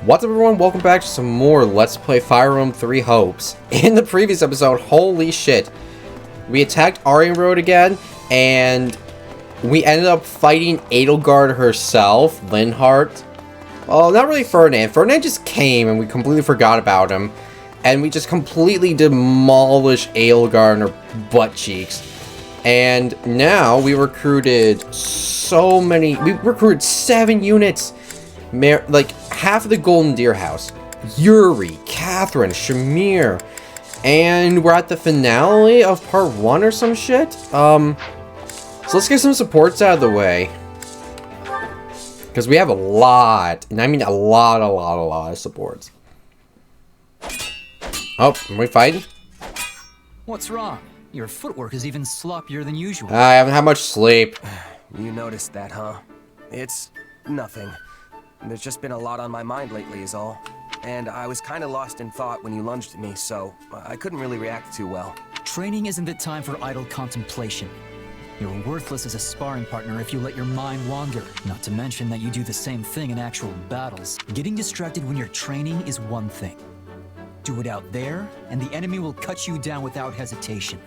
What's up everyone, welcome back to some more Let's Play Fire Emblem 3 Hopes. In the previous episode, holy shit, we attacked Aryan Road again, and we ended up fighting Edelgard herself, Linhardt. Well, not really Ferdinand. Ferdinand just came and we completely forgot about him. And we just completely demolished Edelgard in her butt cheeks. And now we recruited we recruited 7 units. Like half of the Golden Deer House, Yuri, Catherine, Shamir, and we're at the finale of part 1 or some shit. So let's get some supports out of the way, because we have a lot, and I mean a lot of supports. Oh, are we fighting? What's wrong? Your footwork is even sloppier than usual. I haven't had much sleep. You noticed that, huh? It's nothing. There's just been a lot on my mind lately is all. And I was kind of lost in thought when you lunged at me, so I couldn't really react too well. Training isn't the time for idle contemplation. You're worthless as a sparring partner if you let your mind wander. Not to mention that you do the same thing in actual battles. Getting distracted when you're training is one thing. Do it out there, and the enemy will cut you down without hesitation.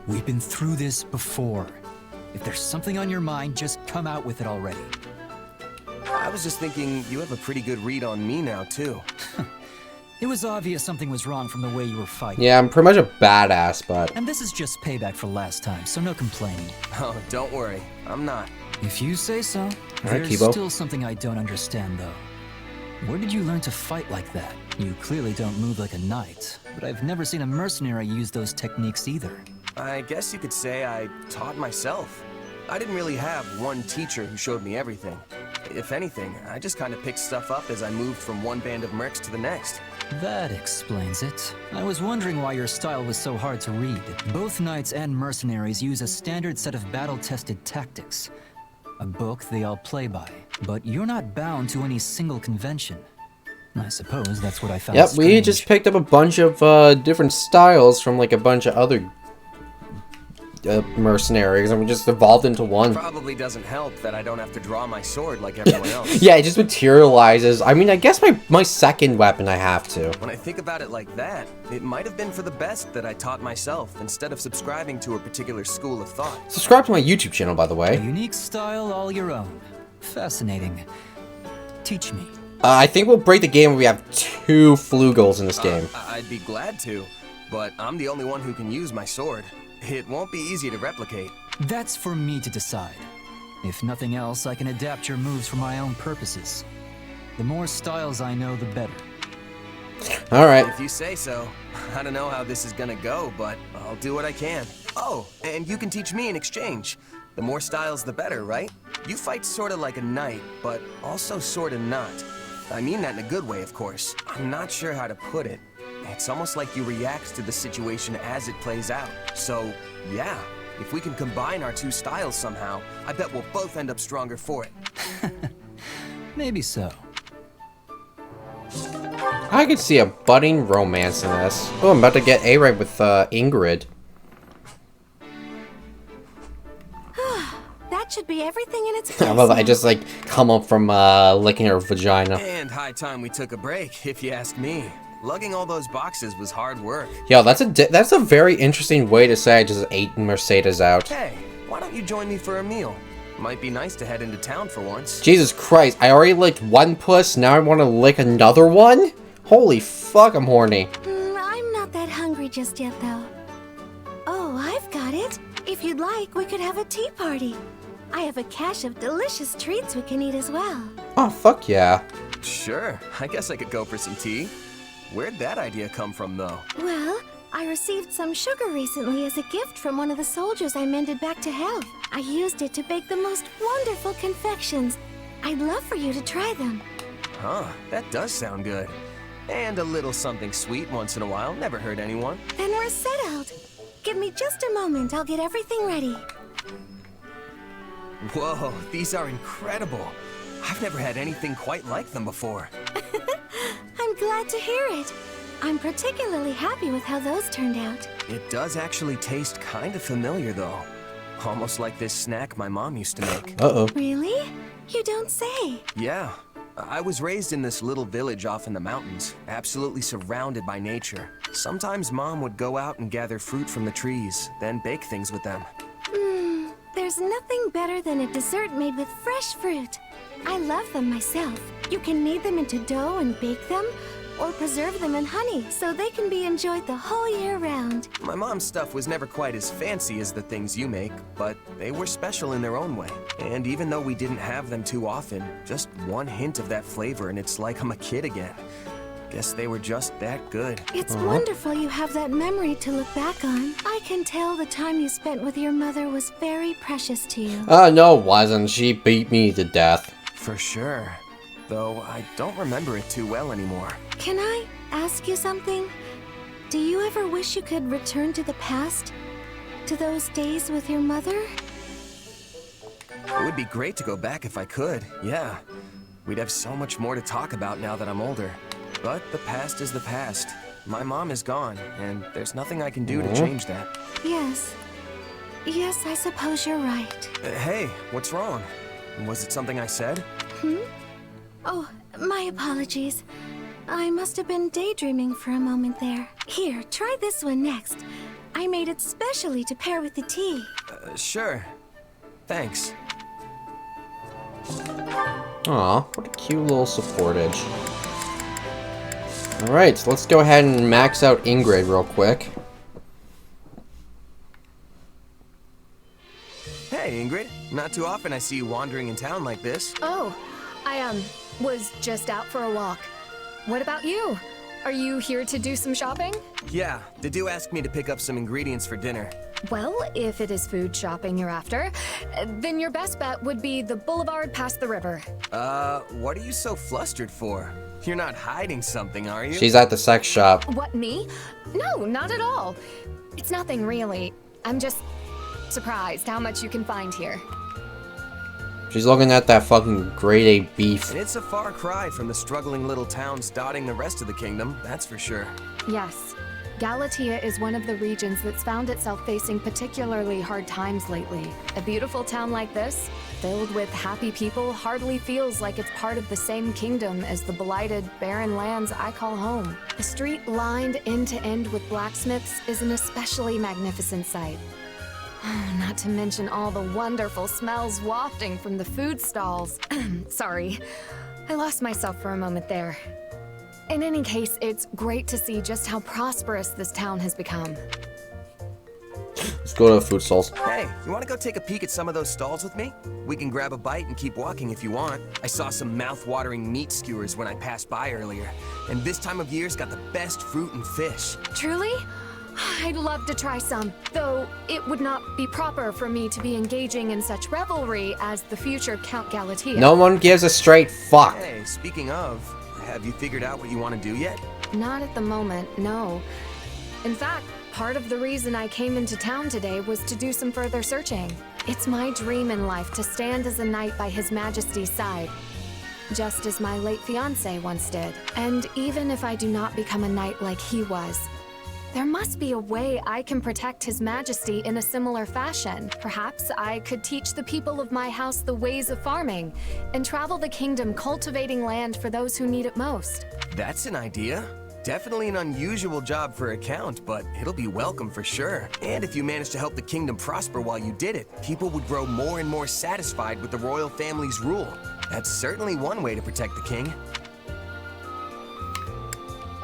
We've been through this before. If there's something on your mind, just come out with it already. I was just thinking you have a pretty good read on me now, too. It was obvious something was wrong from the way you were fighting. Yeah, I'm pretty much a badass, but... And this is just payback for last time, so no complaining. Oh, don't worry. I'm not. If you say so. Alright, There's Kibo. still something I don't understand, though. Where did you learn to fight like that? You clearly don't move like a knight, but I've never seen a mercenary use those techniques either. I guess you could say I taught myself. I didn't really have one teacher who showed me everything. If anything, I just kind of picked stuff up as I moved from one band of mercs to the next. That explains it. I was wondering why your style was so hard to read. Both knights and mercenaries use a standard set of battle-tested tactics. A book they all play by. But you're not bound to any single convention. I suppose that's what I found Yep, strange. we just picked up a bunch of different styles from like a bunch of other mercenaries, and we just evolved into one. Probably doesn't help that I don't have to draw my sword like everyone else. Yeah, it just materializes. I mean, I guess my second weapon I have to. When I think about it like that, it might have been for the best that I taught myself instead of subscribing to a particular school of thought. Subscribe to my YouTube channel, by the A way. unique style all your own. Fascinating. Teach me. I think we'll break the game when we have 2 flugels in this game. I'd be glad to, but I'm the only one who can use my sword. It won't be easy to replicate. That's for me to decide. If nothing else, I can adapt your moves for my own purposes. The more styles I know, the better. Alright. If you say so. I don't know how this is gonna go, but I'll do what I can. Oh, and you can teach me in exchange. The more styles, the better, right? You fight sorta like a knight, but also sorta not. I mean that in a good way, of course. I'm not sure how to put it. It's almost like you react to the situation as it plays out. So, yeah, if we can combine our 2 styles somehow, I bet we'll both end up stronger for it. Maybe so. I could see a budding romance in this. Oh, I'm about to get A-right with Ingrid. That should be everything in its place. Well, I now. just like come up from licking her vagina. And high time we took a break, if you ask me. Lugging all those boxes was hard work. Yo, that's a very interesting way to say I just ate Mercedes out. Hey, why don't you join me for a meal? Might be nice to head into town for once. Jesus Christ, I already licked one puss, now I want to lick another one? Holy fuck, I'm horny. I'm not that hungry just yet, though. Oh, I've got it. If you'd like, we could have a tea party. I have a cache of delicious treats we can eat as well. Oh, fuck yeah. Sure, I guess I could go for some tea. Where'd that idea come from, though? Well, I received some sugar recently as a gift from one of the soldiers I mended back to health. I used it to bake the most wonderful confections. I'd love for you to try them. Huh, that does sound good. And a little something sweet once in a while never hurt anyone. Then we're set out. Give me just a moment, I'll get everything ready. Whoa, these are incredible. I've never had anything quite like them before. I'm glad to hear it. I'm particularly happy with how those turned out. It does actually taste kind of familiar, though. Almost like this snack my mom used to make. Uh-oh. Really? You don't say. Yeah, I was raised in this little village off in the mountains, absolutely surrounded by nature. Sometimes Mom would go out and gather fruit from the trees, then bake things with them. There's nothing better than a dessert made with fresh fruit. I love them myself. You can knead them into dough and bake them, or preserve them in honey so they can be enjoyed the whole year round. My mom's stuff was never quite as fancy as the things you make, but they were special in their own way. And even though we didn't have them too often, just one hint of that flavor and it's like I'm a kid again. Guess they were just that good. It's wonderful you have that memory to look back on. I can tell the time you spent with your mother was very precious to you. No, it wasn't. She beat me to death. For sure. Though I don't remember it too well anymore. Can I ask you something? Do you ever wish you could return to the past? To those days with your mother? It would be great to go back if I could, yeah. We'd have so much more to talk about now that I'm older. But the past is the past. My mom is gone, and there's nothing I can do to change that. Yes. Yes, I suppose you're right. Hey, what's wrong? Was it something I said? Oh, my apologies. I must have been daydreaming for a moment there. Here, try this one next. I made it specially to pair with the tea. Sure. Thanks. Aw, what a cute little supportage. Alright, so let's go ahead and max out Ingrid real quick. Hey, Ingrid. Not too often I see you wandering in town like this. Oh, I was just out for a walk. What about you? Are you here to do some shopping? Yeah, they do ask me to pick up some ingredients for dinner. Well, if it is food shopping you're after, then your best bet would be the boulevard past the river. What are you so flustered for? You're not hiding something, are you? She's at the sex shop. What, me? No, not at all. It's nothing really. I'm just surprised how much you can find here. She's looking at that fucking grade A beef. And it's a far cry from the struggling little towns dotting the rest of the kingdom, that's for sure. Yes. Galatea is one of the regions that's found itself facing particularly hard times lately. A beautiful town like this, filled with happy people, hardly feels like it's part of the same kingdom as the blighted, barren lands I call home. A street lined end to end with blacksmiths is an especially magnificent sight. Not to mention all the wonderful smells wafting from the food stalls. Sorry, I lost myself for a moment there. In any case, it's great to see just how prosperous this town has become. Let's go to the food stalls. Hey, you want to go take a peek at some of those stalls with me? We can grab a bite and keep walking if you want. I saw some mouth-watering meat skewers when I passed by earlier. And this time of year's got the best fruit and fish. Truly? I'd love to try some, though it would not be proper for me to be engaging in such revelry as the future Count Galatea. No one gives a straight fuck. Hey, speaking of, have you figured out what you want to do yet? Not at the moment, no. In fact, part of the reason I came into town today was to do some further searching. It's my dream in life to stand as a knight by His Majesty's side, just as my late fiancé once did. And even if I do not become a knight like he was, there must be a way I can protect His Majesty in a similar fashion. Perhaps I could teach the people of my house the ways of farming and travel the kingdom cultivating land for those who need it most. That's an idea. Definitely an unusual job for a count, but it'll be welcome for sure. And if you managed to help the kingdom prosper while you did it, people would grow more and more satisfied with the royal family's rule. That's certainly one way to protect the king.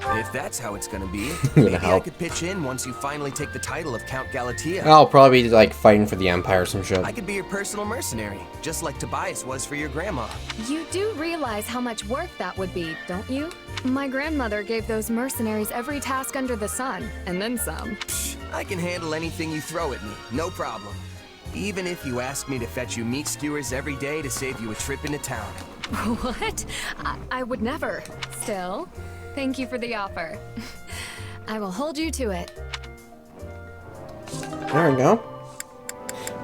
If that's how it's gonna be, maybe I could pitch in once you finally take the title of Count Galatea. I'll probably be like fighting for the Empire or some shit. I could be your personal mercenary, just like Tobias was for your grandma. You do realize how much work that would be, don't you? My grandmother gave those mercenaries every task under the sun, and then some. Psh, I can handle anything you throw at me, no problem. Even if you ask me to fetch you meat skewers every day to save you a trip into town. What? I would never. Still, thank you for the offer. I will hold you to it. There we go.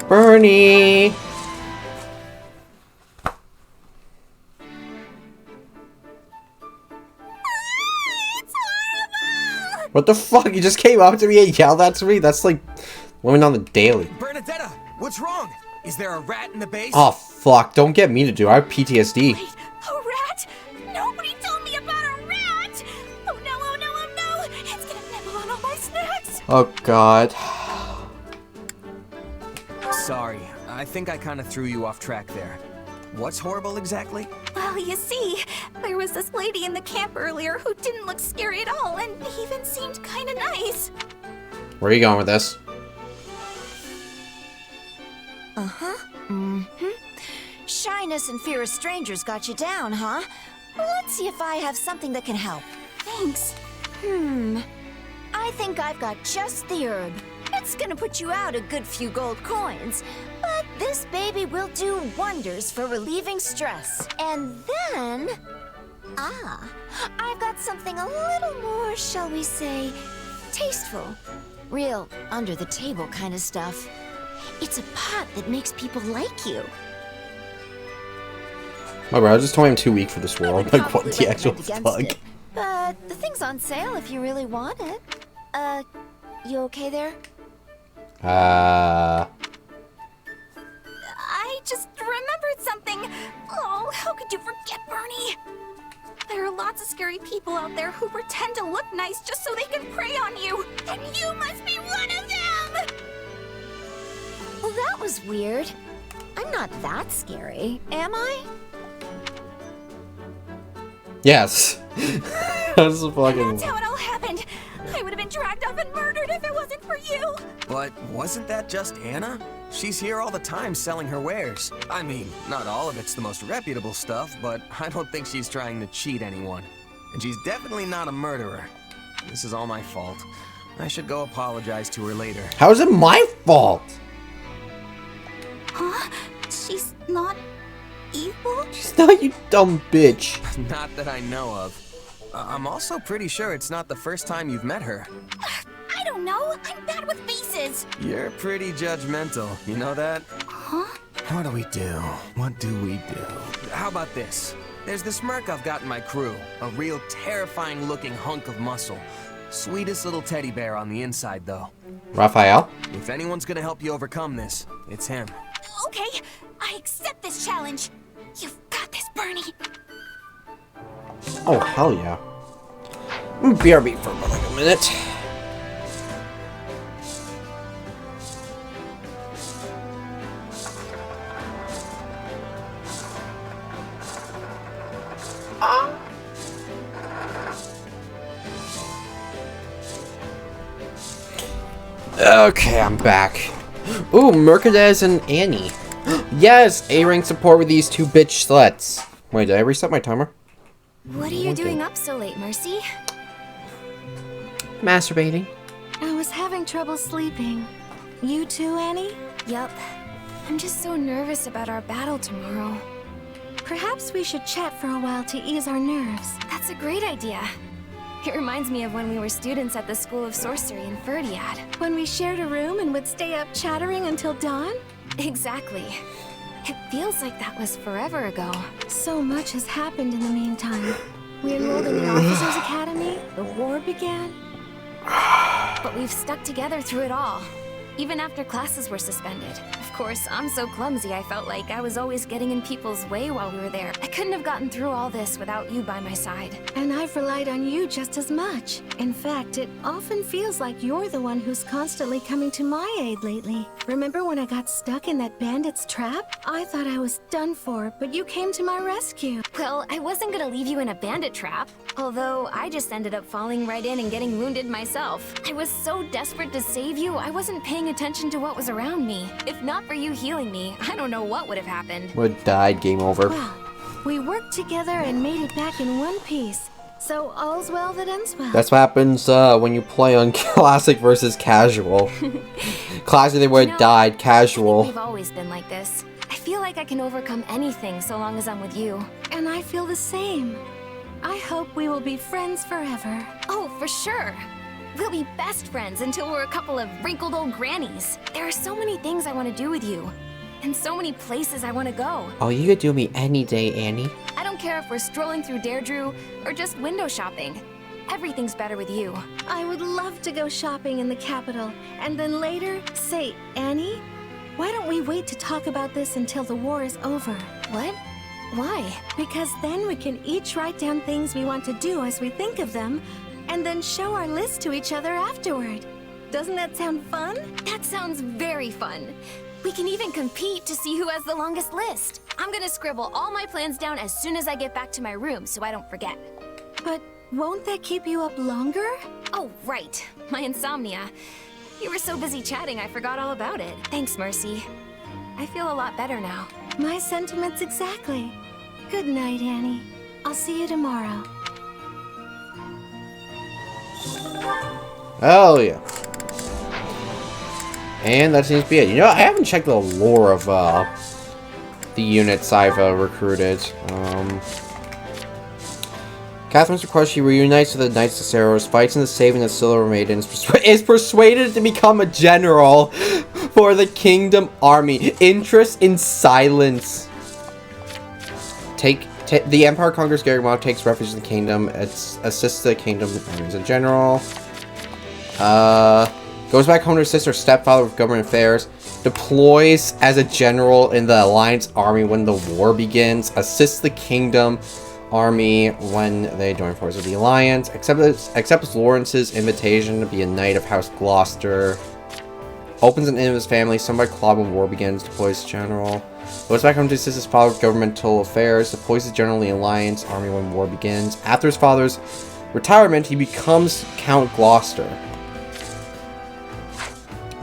Bernie! What the fuck? You just came up to me and yelled that to me? That's like women on the daily. Bernadetta, what's wrong? Is there a rat in the base? Oh fuck, don't get me to do it. I have PTSD. Wait, a rat? Oh god. Sorry, I think I kind of threw you off track there. What's horrible exactly? Well, you see, there was this lady in the camp earlier who didn't look scary at all and even seemed kind of nice. Where are you going with this? Uh-huh. Mm-hmm. Shyness and fear of strangers got you down, huh? Well, let's see if I have something that can help. Thanks. I think I've got just the herb. It's gonna put you out a good few gold coins, but this baby will do wonders for relieving stress. And then... I've got something a little more, shall we say, tasteful. Real under-the-table kind of stuff. It's a pot that makes people like you. My bro, I just told me I'm too weak for this I world. would Like, what probably the actual recommend fuck? against it, but the thing's on sale if you really want it. You okay there? I just remembered something. Oh, how could you forget, Bernie? There are lots of scary people out there who pretend to look nice just so they can prey on you. And you must be one of them! Well, that was weird. I'm not that scary, am I? Yes. That's fucking... That's how it all happened. I would have been dragged off and murdered if it wasn't for you. But wasn't that just Anna? She's here all the time selling her wares. I mean, not all of it's the most reputable stuff, but I don't think she's trying to cheat anyone. And she's definitely not a murderer. This is all my fault. I should go apologize to her later. How is it my fault? Huh? She's not evil? She's not, you dumb bitch. Not that I know of. I'm also pretty sure it's not the first time you've met her. I don't know. I'm bad with faces. You're pretty judgmental, you know that? Huh? What do we do? What do we do? How about this? There's this merc I've got in my crew. A real terrifying looking hunk of muscle. Sweetest little teddy bear on the inside, though. Raphael? If anyone's gonna help you overcome this, it's him. Okay, I accept this challenge. You've got this, Bernie. Oh, hell yeah. BRB for like a minute. Okay, I'm back. Ooh, Mercedes and Annie. Yes, A-rank support with these two bitch sluts. Wait, did I reset my timer? What are you doing up so late, Mercy? Masturbating. I was having trouble sleeping. You too, Annie? Yup. I'm just so nervous about our battle tomorrow. Perhaps we should chat for a while to ease our nerves. That's a great idea. It reminds me of when we were students at the School of Sorcery in Verdiad. When we shared a room and would stay up chattering until dawn? Exactly. It feels like that was forever ago. So much has happened in the meantime. We enrolled in the Officers Academy, the war began. But we've stuck together through it all, even after classes were suspended. Of course, I'm so clumsy I felt like I was always getting in people's way while we were there. I couldn't have gotten through all this without you by my side. And I've relied on you just as much. In fact, it often feels like you're the one who's constantly coming to my aid lately. Remember when I got stuck in that bandit's trap? I thought I was done for, but you came to my rescue. Well, I wasn't gonna leave you in a bandit trap. Although, I just ended up falling right in and getting wounded myself. I was so desperate to save you, I wasn't paying attention to what was around me. If not for you healing me, I don't know what would have happened. Would have died, game over. Well, we worked together and made it back in one piece. So all's well that ends well. That's what happens when you play on classic versus casual. Classic, they would have died. I Casual. think we've always been like this. I feel like I can overcome anything so long as I'm with you. And I feel the same. I hope we will be friends forever. Oh, for sure. We'll be best friends until we're a couple of wrinkled old grannies. There are so many things I want to do with you. And so many places I want to go. Oh, you could do me any day, Annie. I don't care if we're strolling through Deirdre or just window shopping. Everything's better with you. I would love to go shopping in the capital. And then later, say, Annie, why don't we wait to talk about this until the war is over? What? Why? Because then we can each write down things we want to do as we think of them, and then show our list to each other afterward. Doesn't that sound fun? That sounds very fun. We can even compete to see who has the longest list. I'm gonna scribble all my plans down as soon as I get back to my room so I don't forget. But won't that keep you up longer? Oh, right. My insomnia. You were so busy chatting, I forgot all about it. Thanks, Mercy. I feel a lot better now. My sentiments exactly. Good night, Annie. I'll see you tomorrow. Oh, yeah. And that seems to be it. You know, I haven't checked the lore of the units I've recruited. Catherine's request she reunites with the Knights of Ceros, fights in the saving of Silver Maidens, is persuaded to become a general for the Kingdom Army. Interest in silence. The Empire conquers Gargamon, takes refuge in the kingdom, assists the kingdom armies in general. Goes back home to her sister, stepfather with government affairs. Deploys as a general in the Alliance army when the war begins. Assists the kingdom army when they join forces with the Alliance. Accepts Lorenz's invitation to be a knight of House Gloucester. Opens an inn with his family. Somebody club when war begins. Deploys general. Goes back home to assist his father with governmental affairs. Deploys the general in the Alliance army when war begins. After his father's retirement, he becomes Count Gloucester.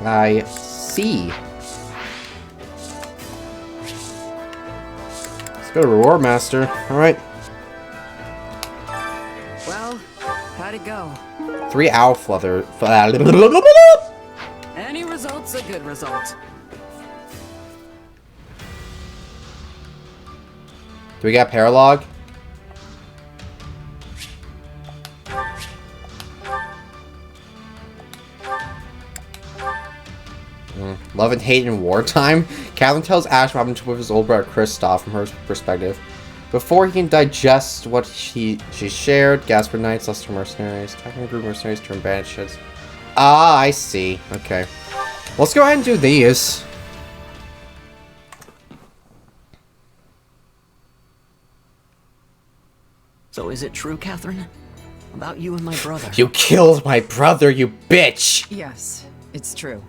I see. Let's go to Reward Master. Alright. Well, how'd it go? 3 owl flutter. Any result's a good result. Do we got Paralog? Love and hate in wartime? Catherine tells Ashe what happened with his old brother Kristoff from her perspective. Before he can digest what she shared, Gasper Knights, Lester mercenaries, attacking group mercenaries turn banishes. Ah, I see. Okay. Let's go ahead and do these. So is it true, Catherine? About you and my brother? You killed my brother, you bitch! Yes, it's true.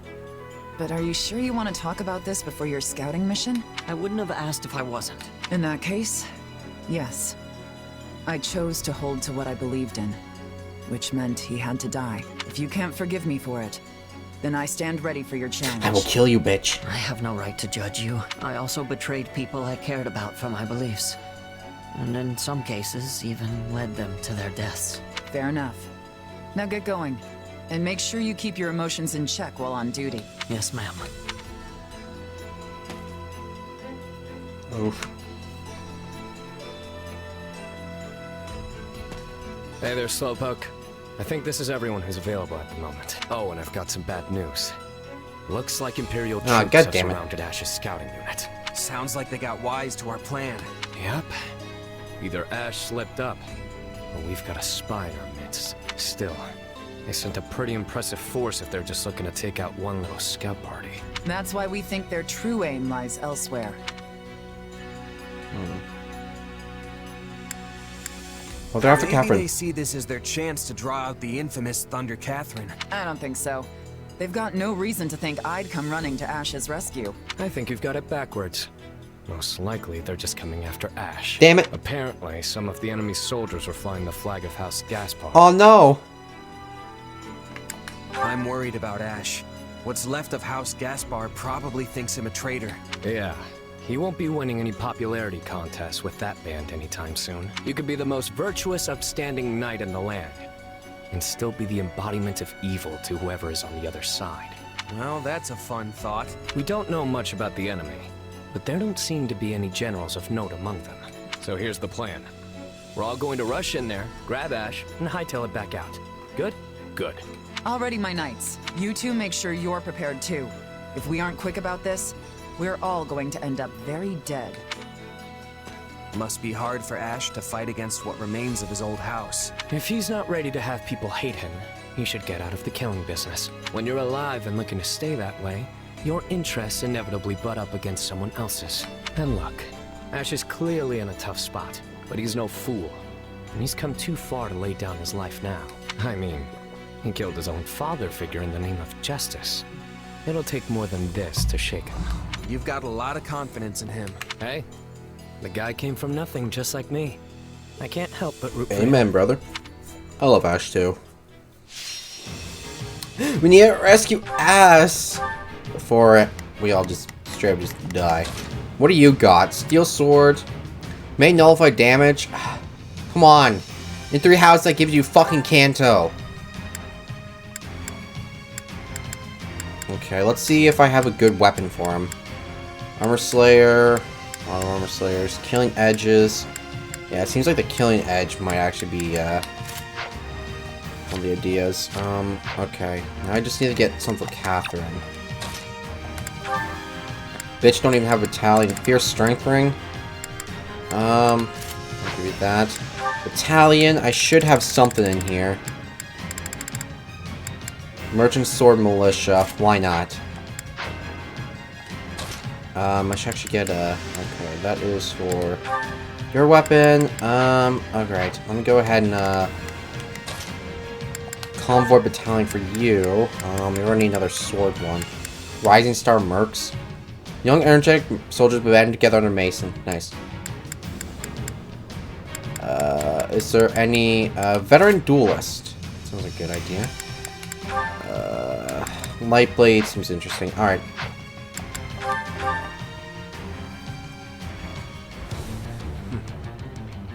But are you sure you want to talk about this before your scouting mission? I wouldn't have asked if I wasn't. In that case, yes. I chose to hold to what I believed in, which meant he had to die. If you can't forgive me for it, then I stand ready for your challenge. I will kill you, bitch. I have no right to judge you. I also betrayed people I cared about for my beliefs. And in some cases, even led them to their deaths. Fair enough. Now get going. And make sure you keep your emotions in check while on duty. Yes, ma'am. Oof. Hey there, Slowpoke. I think this is everyone who's available at the moment. Oh, and I've got some bad news. Looks like Imperial troops have surrounded Ashe's scouting unit. Sounds like they got wise to our plan. Yep. Either Ashe slipped up, or we've got a spy in our midst. Still, they sent a pretty impressive force if they're just looking to take out one little scout party. That's why we think their true aim lies elsewhere. Well, they're after Maybe Catherine. they see this as their chance to draw out the infamous Thunder Catherine. I don't think so. They've got no reason to think I'd come running to Ashe's rescue. I think you've got it backwards. Most likely, they're just coming after Ashe. Damn it. Apparently, some of the enemy's soldiers were flying the flag of House Gaspar. Oh no. I'm worried about Ashe. What's left of House Gaspar probably thinks him a traitor. Yeah. He won't be winning any popularity contests with that band anytime soon. You could be the most virtuous, upstanding knight in the land, and still be the embodiment of evil to whoever is on the other side. Well, that's a fun thought. We don't know much about the enemy, but there don't seem to be any generals of note among them. So here's the plan. We're all going to rush in there, grab Ashe, and hightail it back out. Good? Good. Already, my knights. You two make sure you're prepared too. If we aren't quick about this, we're all going to end up very dead. Must be hard for Ashe to fight against what remains of his old house. If he's not ready to have people hate him, he should get out of the killing business. When you're alive and looking to stay that way, your interests inevitably butt up against someone else's. And look, Ashe is clearly in a tough spot, but he's no fool. And he's come too far to lay down his life now. I mean, He killed his own father figure in the name of justice. It'll take more than this to shake him. You've got a lot of confidence in him. Hey, the guy came from nothing, just like me. I can't help but root for him. Amen, brother. I love Ashe too. We need to rescue Ashe before we all just straight up just die. What do you got? Steel sword. May nullify damage. Come on. In 3 houses that gives you fucking Kanto. Okay, let's see if I have a good weapon for him. Armor Slayer. A lot of Armor Slayers. Killing Edges. Yeah, it seems like the Killing Edge might actually be one of the ideas. Okay. Now I just need to get some for Catherine. Bitch don't even have Battalion. Fierce Strength Ring. I'll give you that. Battalion. I should have something in here. Merchant Sword Militia. Why not? I should actually get a... Okay, that is for your weapon. Alright. Let me go ahead and, Convoy Battalion for you. We already need another sword one. Rising Star Mercs. Young energetic soldiers banded together under Mason. Nice. Is there any, Veteran Duelist? Sounds like a good idea. Light Blade seems interesting. Alright.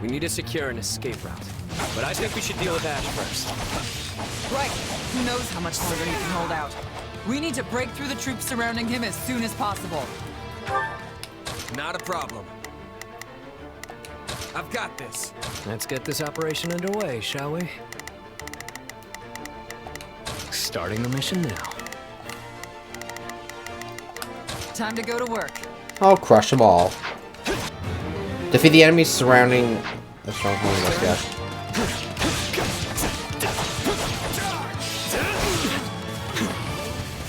We need to secure an escape route. But I think we should deal with Ashe first. Right. Who knows how much longer he can hold out. We need to break through the troops surrounding him as soon as possible. Not a problem. I've got this. Let's get this operation underway, shall we? Starting the mission now. Time to go to work. I'll crush them all. Defeat the enemies surrounding the stronghold of Ashe.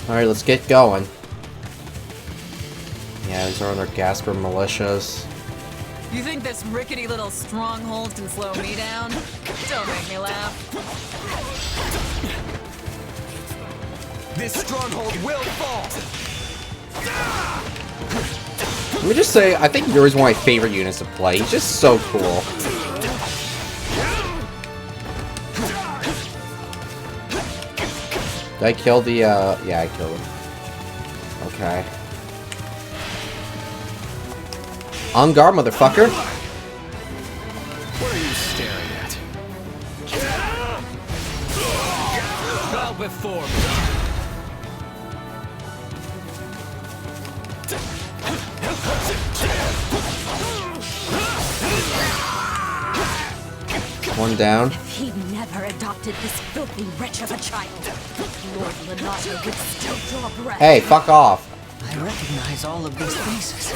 Alright, let's get going. Yeah, these are other Gasper militias. You think this rickety little stronghold can slow me down? Don't make me laugh. This stronghold will fall. Let me just say, I think Yuri's one of my favorite units to play. He's just so cool. Did I kill the, yeah, I killed him. Okay. On guard, motherfucker. What are you staring at? Bow before me. One down. If he'd never adopted this filthy wretch of a child, Lord Lenata would still draw breath. Hey, fuck off. I recognize all of these faces.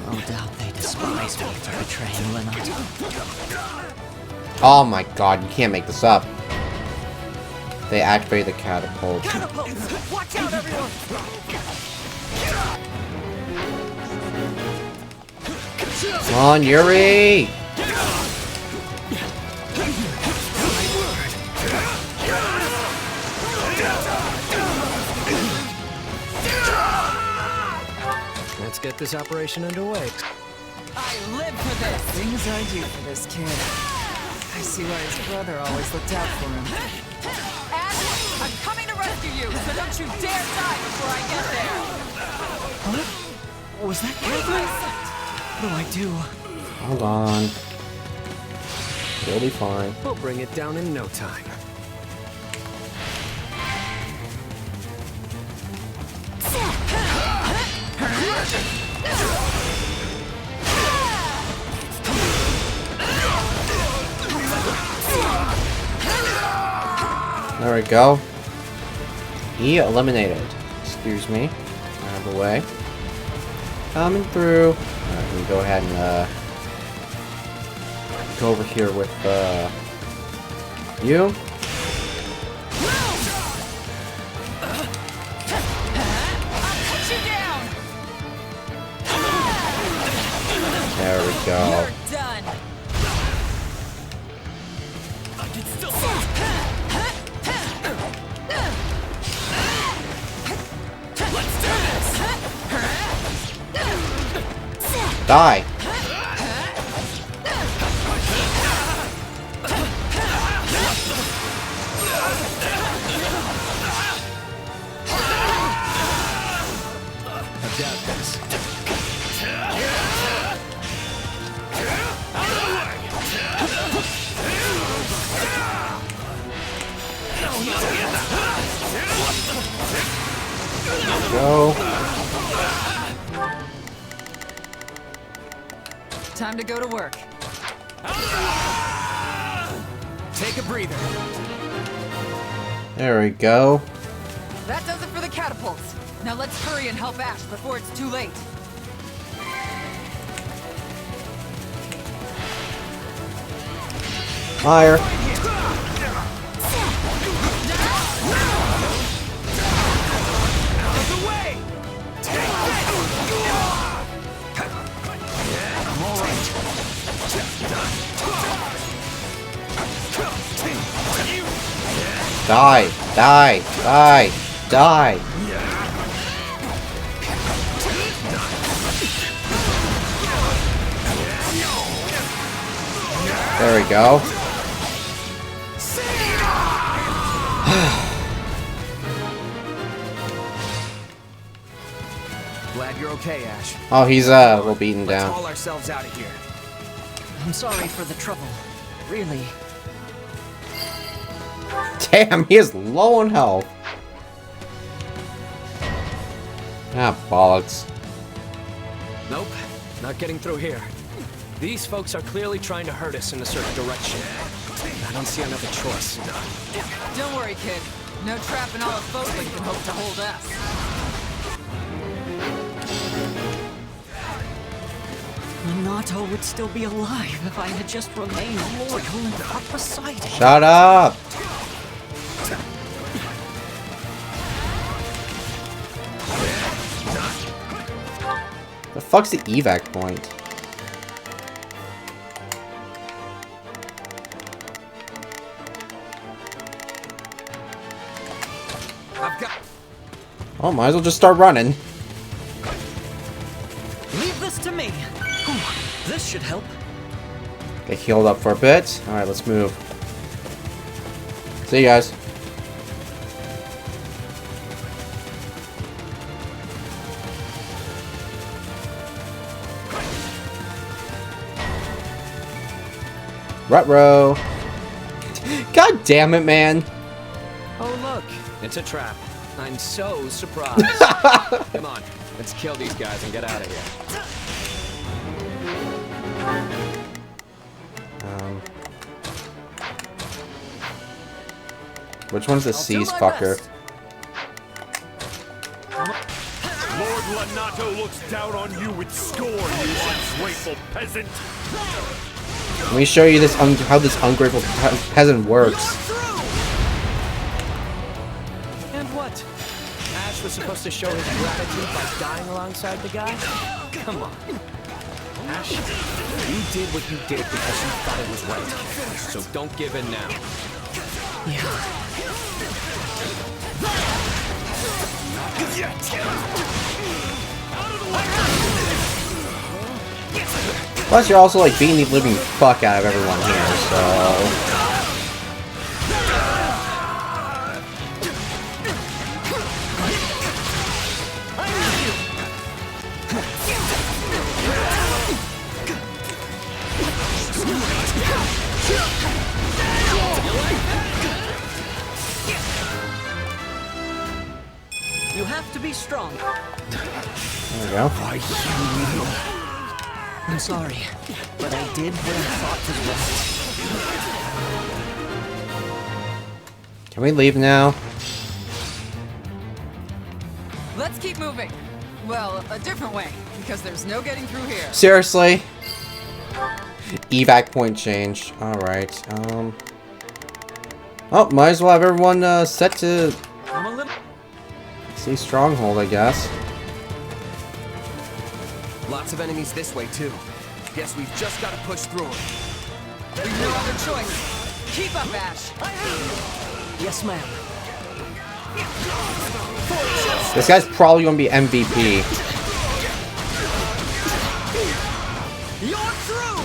No doubt they despise me for betraying Lenata. Oh my god, you can't make this up. They activate the catapult. Catapults! Watch out, everyone! Come on, Yuri! Let's get this operation underway. I live for this! Things I do for this kid. I see why his brother always looked out for him. Ashe, I'm coming to rescue you, so don't you dare die before I get there! Was that Catherine? What do I do? Hold on. You'll be fine. We'll bring it down in no time. There we go. He eliminated. Excuse me. Out of the way. Coming through. Alright, we can go ahead and go over here with you. There we go. You're done! Die. Go. Time to go to work. Take a breather. There we go. That does it for the catapults. Now let's hurry and help Ashe before it's too late. Fire. Die, die, die, die. There we go. Glad you're okay, Ashe. Oh, he's a little beaten Let's down. haul ourselves out of here. I'm sorry for the trouble. Really. Damn, he is low on health. Ah, bollocks. Nope, not getting through here. These folks are clearly trying to hurt us in a certain direction. I don't see another choice. Don't worry, kid. No trap in all of Foatling can hope to hold us. Minato would still be alive if I had just remained loyal and fought beside him. Shut up! The fuck's the evac point? I've got. Oh, might as well just start running. Leave this to me. This should help. Get healed up for a bit. Alright, let's move. See you guys. Ruh-roh. God damn it, man. Oh look, it's a trap. I'm so surprised. Come on, let's kill these guys and get out of here. Which one's the C's fucker? Lord Lanato looks down on you with scorn, you ungrateful peasant. Let me show you this how this ungrateful peasant works. And what? Ashe was supposed to show his gratitude by dying alongside the guy? Come on. Ashe, you did what you did because you thought it was right. So don't give in now. Plus, you're also like beating the living fuck out of everyone here, so. You have to be strong. There we go. I'm sorry, but I did what I thought was right. Can we leave now? Let's keep moving. Well, a different way, because there's no getting through here. Seriously? Evac point change. Alright, oh, might as well have everyone, set to... See Stronghold, I guess. Lots of enemies this way, too. Guess we've just got to push through them. We've no other choice. Keep up, Ashe. Yes, ma'am. This guy's probably gonna be MVP. You're through!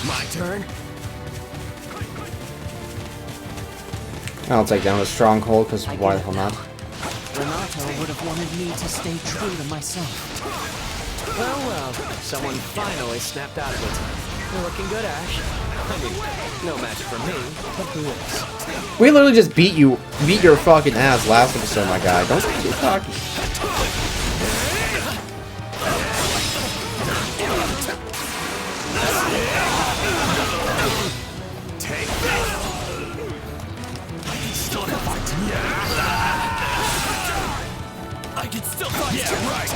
My turn. I'll take down the stronghold, because why the hell not? Renato would have wanted me to stay true to myself. Well, someone finally snapped out of it. You're looking good, Ash. I mean, no match for me, but who is? We literally just beat your fucking ass last episode, my guy. Don't keep talking. I can still fight. Yeah, right.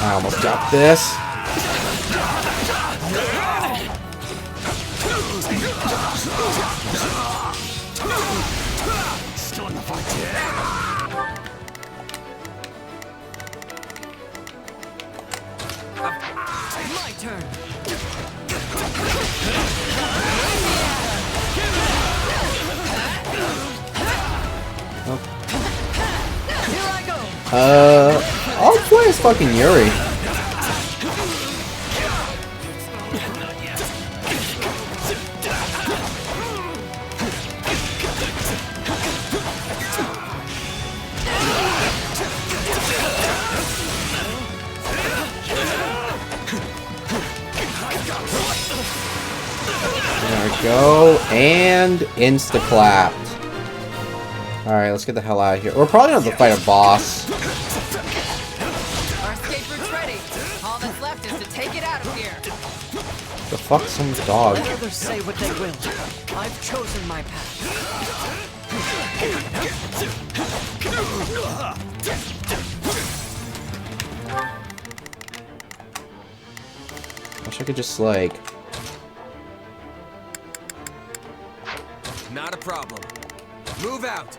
I almost got this. Still in the fight. My turn. Here I go. I'll play as fucking Yuri. There we go, and insta-clapped. Alright, let's get the hell out of here. We're probably gonna have to fight a boss. Our escape route's ready. All that's left is to take it out of here. The fuck, some dog. Let others say what they will. I've chosen my path. Wish I could just, like... Not a problem. Move out.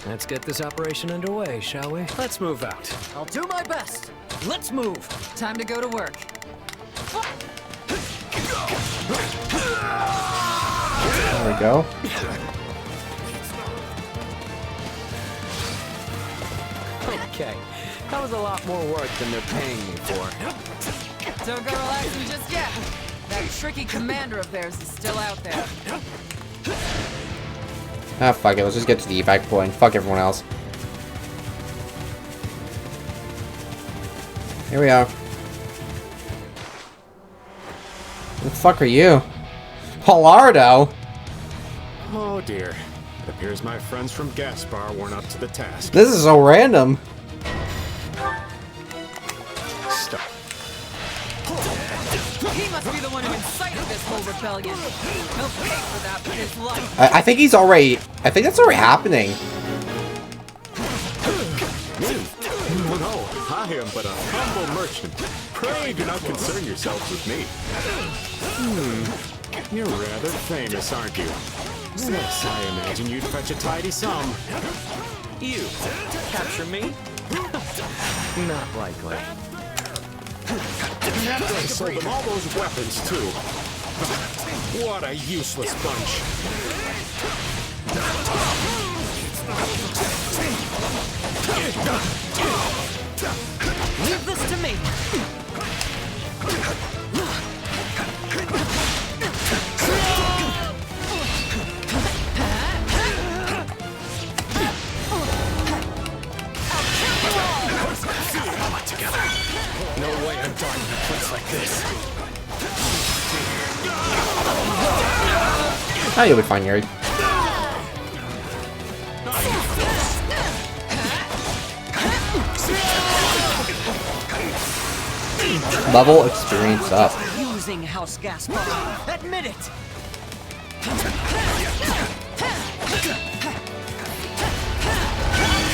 Let's get this operation underway, shall we? Let's move out. I'll do my best. Let's move. Time to go to work. There we go. Okay, that was a lot more work than they're paying me for. Don't go relaxing just yet. That tricky commander of theirs is still out there. Ah, fuck it. Let's just get to the evac point. Fuck everyone else. Here we are. Who the fuck are you? Palardo? Oh dear. It appears my friends from Gaspar weren't up to the task. This is so random. Stop. He must be the one who incited this whole rebellion. He'll pay for that with his life. I think he's already... I think that's already happening. Oh no, I am but a humble merchant. Pray do not concern yourselves with me. You're rather famous, aren't you? Yes, I imagine you'd fetch a tidy sum. You capture me? Not likely. After I sold them all those weapons, too. What a useless bunch. Leave this to me. No way I'm dying in a place like this. Ah, you'll be fine, Yuri. Level experience up. Using House Gaspar. Admit it.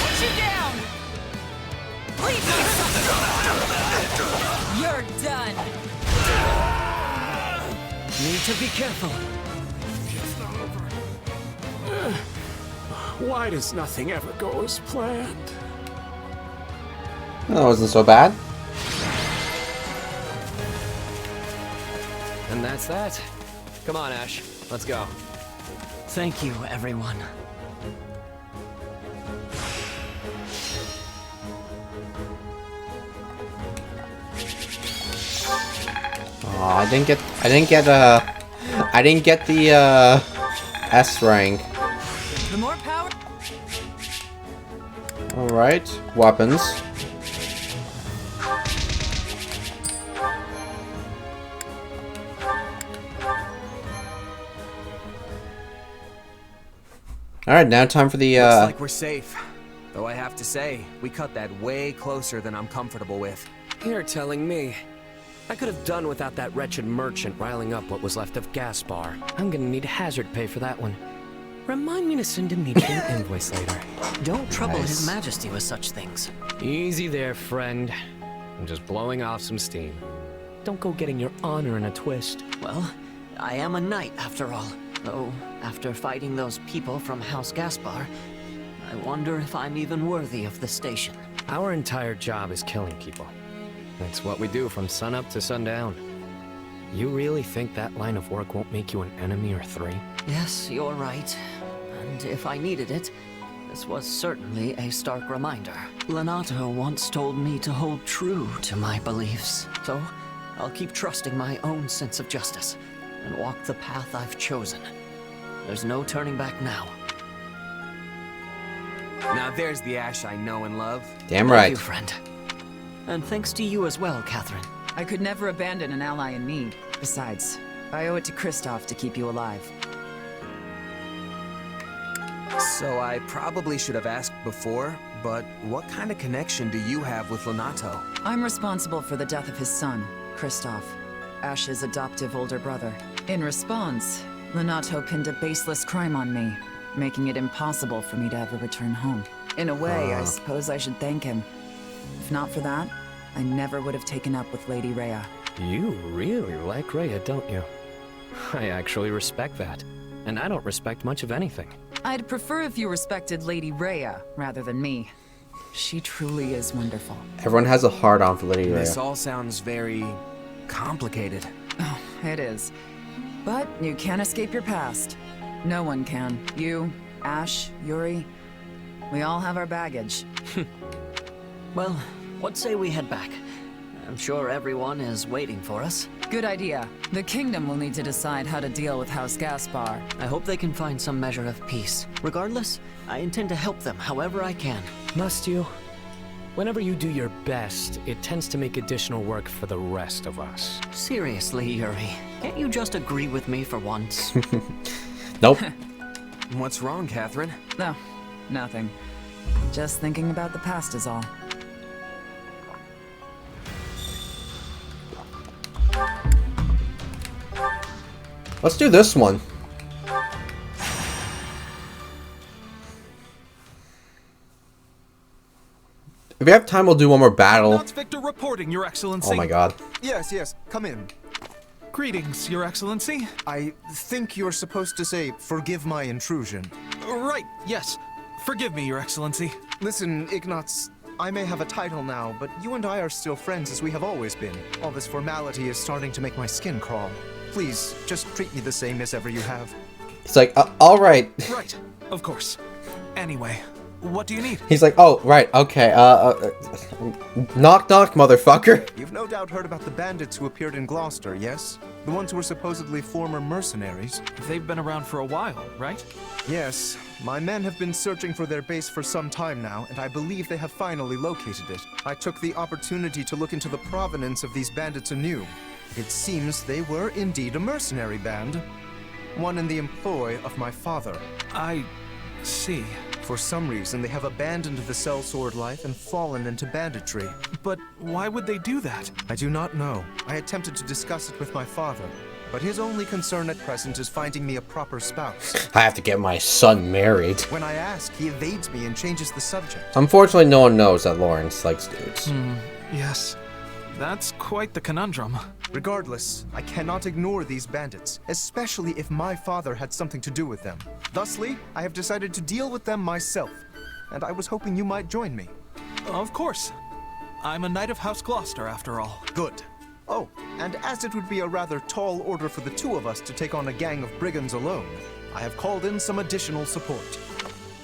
Put you down. Leave me. You're done. Need to be careful. Why does nothing ever go as planned? That wasn't so bad. And that's that. Come on, Ash. Let's go. Thank you, everyone. I didn't get the S rank. The more power. Alright, weapons. Alright, now time for the Looks like we're safe. Though I have to say, we cut that way closer than I'm comfortable with. You're telling me. I could have done without that wretched merchant riling up what was left of Gaspar. I'm gonna need hazard pay for that one. Remind me to send Dimitri an invoice later. Don't trouble His Majesty with such things. Easy there, friend. I'm just blowing off some steam. Don't go getting your honor in a twist. Well, I am a knight after all. Though, after fighting those people from House Gaspar, I wonder if I'm even worthy of the station. Our entire job is killing people. That's what we do from sunup to sundown. You really think that line of work won't make you an enemy or three? Yes, you're right. And if I needed it, this was certainly a stark reminder. Lenato once told me to hold true to my beliefs. So, I'll keep trusting my own sense of justice and walk the path I've chosen. There's no turning back now. Now there's the Ashe I know and love. Damn right. Thank you, friend. And thanks to you as well, Catherine. I could never abandon an ally in need. Besides, I owe it to Kristoff to keep you alive. So I probably should have asked before, but what kind of connection do you have with Lenato? I'm responsible for the death of his son, Kristoff, Ashe's adoptive older brother. In response, Lenato pinned a baseless crime on me, making it impossible for me to ever return home. In a way, I suppose I should thank him. If not for that, I never would have taken up with Lady Rhea. You really like Rhea, don't you? I actually respect that. And I don't respect much of anything. I'd prefer if you respected Lady Rhea rather than me. She truly is wonderful. Everyone has a hard-on for Lady Rhea. This all sounds very complicated. Oh, it is. But you can't escape your past. No one can. You, Ashe, Yuri, we all have our baggage. Well, what say we head back? I'm sure everyone is waiting for us. Good idea. The kingdom will need to decide how to deal with House Gaspar. I hope they can find some measure of peace. Regardless, I intend to help them however I can. Must you? Whenever you do your best, it tends to make additional work for the rest of us. Seriously, Yuri, can't you just agree with me for once? Nope. What's wrong, Catherine? No, nothing. Just thinking about the past is all. Let's do this one. If we have time, we'll do one more battle. Ignatz Victor reporting, Your Excellency. Oh my god. Yes, come in. Greetings, Your Excellency. I think you're supposed to say, forgive my intrusion. Right, yes. Forgive me, Your Excellency. Listen, Ignatz, I may have a title now, but you and I are still friends as we have always been. All this formality is starting to make my skin crawl. Please, just treat me the same as ever you have. He's like, alright. Right, of course. Anyway, what do you need? He's like, oh, right, okay, knock knock, motherfucker. You've no doubt heard about the bandits who appeared in Gloucester, yes? The ones who were supposedly former mercenaries. They've been around for a while, right? Yes, my men have been searching for their base for some time now, and I believe they have finally located it. I took the opportunity to look into the provenance of these bandits anew. It seems they were indeed a mercenary band. One in the employ of my father. I see. For some reason, they have abandoned the sellsword life and fallen into banditry. But why would they do that? I do not know. I attempted to discuss it with my father, but his only concern at present is finding me a proper spouse. I have to get my son married. When I ask, he evades me and changes the subject. Unfortunately, no one knows that Lorenz likes dudes. Yes. That's quite the conundrum. Regardless, I cannot ignore these bandits, especially if my father had something to do with them. Thusly, I have decided to deal with them myself, and I was hoping you might join me. Of course. I'm a knight of House Gloucester, after all. Good. Oh, and as it would be a rather tall order for the two of us to take on a gang of brigands alone, I have called in some additional support.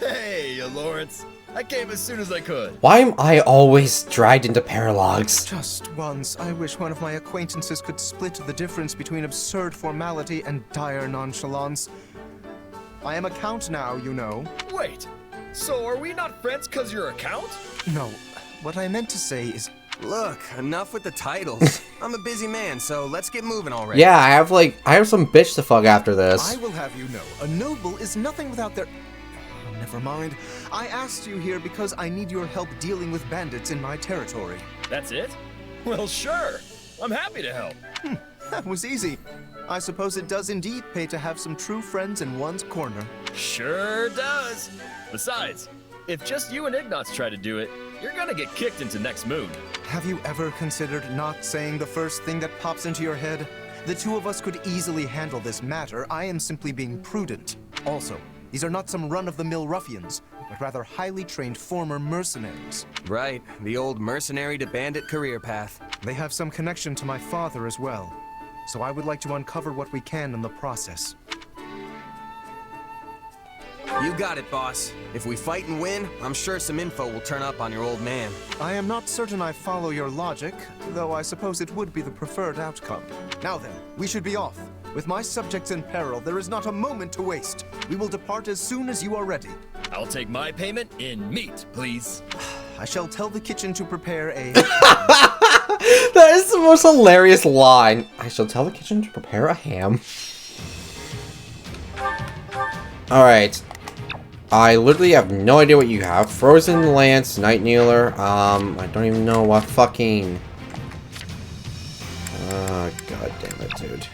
Hey, Lorenz. I came as soon as I could. Why am I always dragged into paralogs? Just once, I wish one of my acquaintances could split the difference between absurd formality and dire nonchalance. I am a count now, you know. Wait, so are we not friends because you're a count? No, what I meant to say is... Look, enough with the titles. I'm a busy man, so let's get moving already. Yeah, I have some bitch to fuck after this. I will have you know, a noble is nothing without their... Never mind. I asked you here because I need your help dealing with bandits in my territory. That's it? Well, sure. I'm happy to help. That was easy. I suppose it does indeed pay to have some true friends in one's corner. Sure does. Besides, if just you and Ignatz try to do it, you're gonna get kicked into next moon. Have you ever considered not saying the first thing that pops into your head? The two of us could easily handle this matter. I am simply being prudent. Also, these are not some run-of-the-mill ruffians, but rather highly trained former mercenaries. Right, the old mercenary to bandit career path. They have some connection to my father as well, so I would like to uncover what we can in the process. You got it, boss. If we fight and win, I'm sure some info will turn up on your old man. I am not certain I follow your logic, though I suppose it would be the preferred outcome. Now then, we should be off. With my subjects in peril, there is not a moment to waste. We will depart as soon as you are ready. I'll take my payment in meat, please. I shall tell the kitchen to prepare a... That is the most hilarious line. I shall tell the kitchen to prepare a ham. Alright. I literally have no idea what you have. Frozen Lance, Night Kneeler. I don't even know what fucking... God damn it, dude.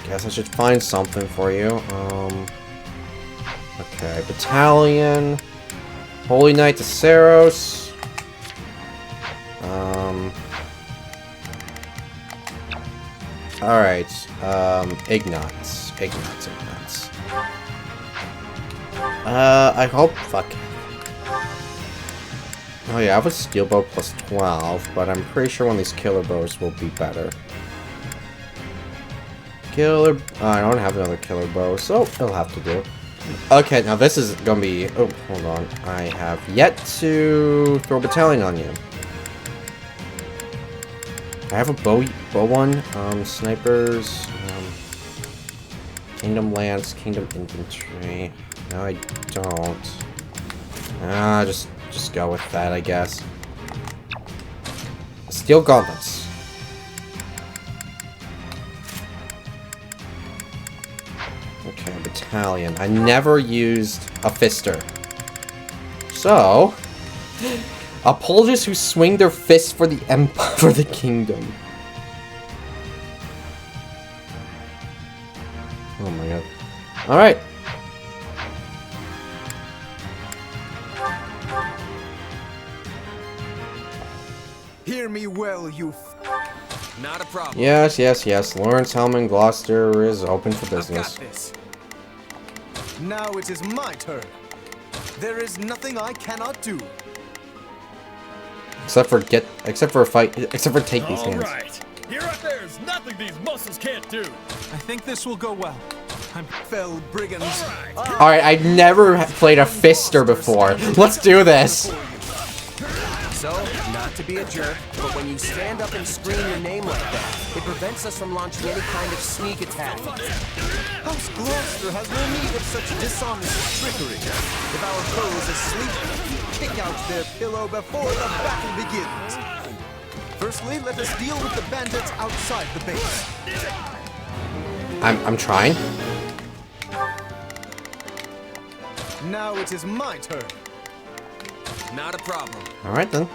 Guess I should find something for you. Okay, Battalion. Holy Knight to Saros. Alright, Ignatz. I hope, fuck. Oh yeah, I have a steel bow plus 12, but I'm pretty sure one of these killer bows will be better. Killer, I don't have another killer bow, so it'll have to do. Okay, now this is gonna be, oh, hold on. I have yet to throw Battalion on you. I have a bow one, snipers, Kingdom Lance, Kingdom Infantry. No, I don't. Just go with that, I guess. Steel Gauntlets. Okay, Battalion. I never used a Fister. So... Apologists who swing their fists for the empire, for the kingdom. Oh my god. Alright. Hear me well, you Not a problem. Yes. Lawrence Hellman Gloucester is open for business. I've got this. Now it is my turn. There is nothing I cannot do. Except for take these hands. Alright. There's nothing these muscles can't do. I think this will go well. I'm fell brigands. Alright, I've never played a Fister before. Let's do this. So, not to be a jerk, but when you stand up and scream your name like that, it prevents us from launching any kind of sneak attack. House Gloucester has no need of such dishonest trickery. If our foe is asleep, kick out their pillow before the battle begins. Firstly, let us deal with the bandits outside the base. I'm trying. Now it is my turn. Not a problem. Alright then.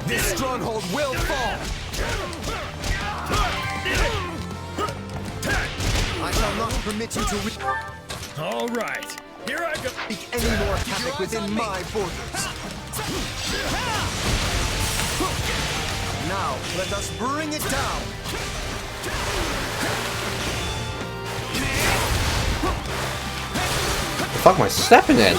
This stronghold will fall. I shall not permit you to Alright. Here I go. wreak any more havoc within my borders. Now, let us bring it down. The fuck am I stepping in?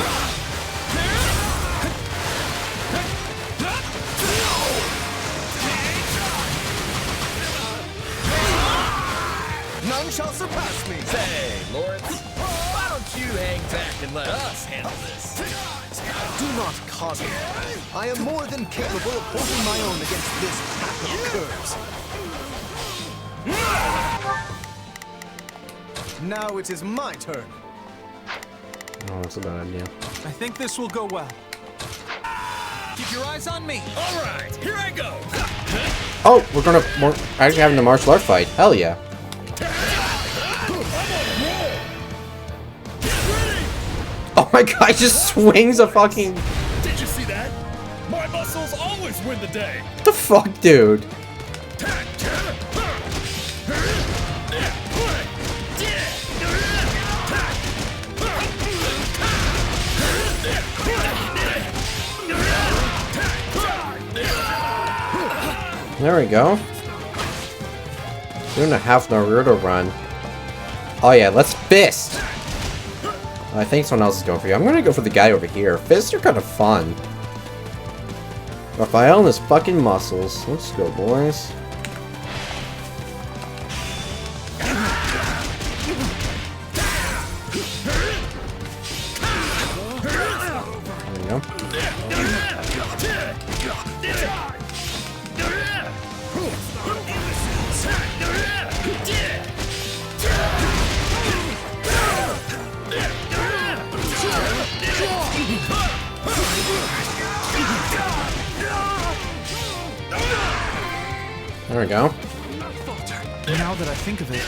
None shall surpass me. Say, Lorenz, can let us handle this. Do not coddle me. I am more than capable of holding my own against this pack of curs. Now it is my turn. Oh, that's a bad idea. I think this will go well. Keep your eyes on me. All right, here I go. Oh, we're actually having a martial art fight. Hell yeah. Oh my god, he just swings a fucking... Did you see that? My muscles always win the day. What the fuck, dude? There we go. Doing a half Naruto run. Oh yeah, let's fist! I think someone else is going for you. I'm gonna go for the guy over here. Fists are kind of fun. Raphiel and his fucking muscles. Let's go, boys. There we go. There we go. Now that I think of it,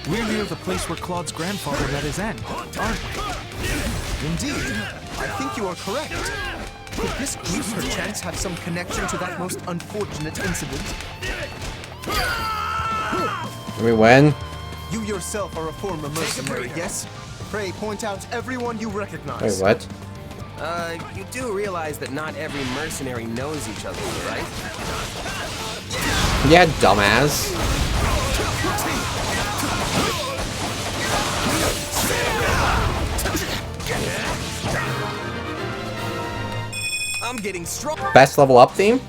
we're near the place where Claude's grandfather met his end, aren't we? Indeed. I think you are correct. Could this group perchance have some connection to that most unfortunate incident? I mean, when? You yourself are a former mercenary, yes? Pray point out everyone you recognize. Wait, what? You do realize that not every mercenary knows each other, right? Yeah, dumbass. I'm getting strong. Best level up theme?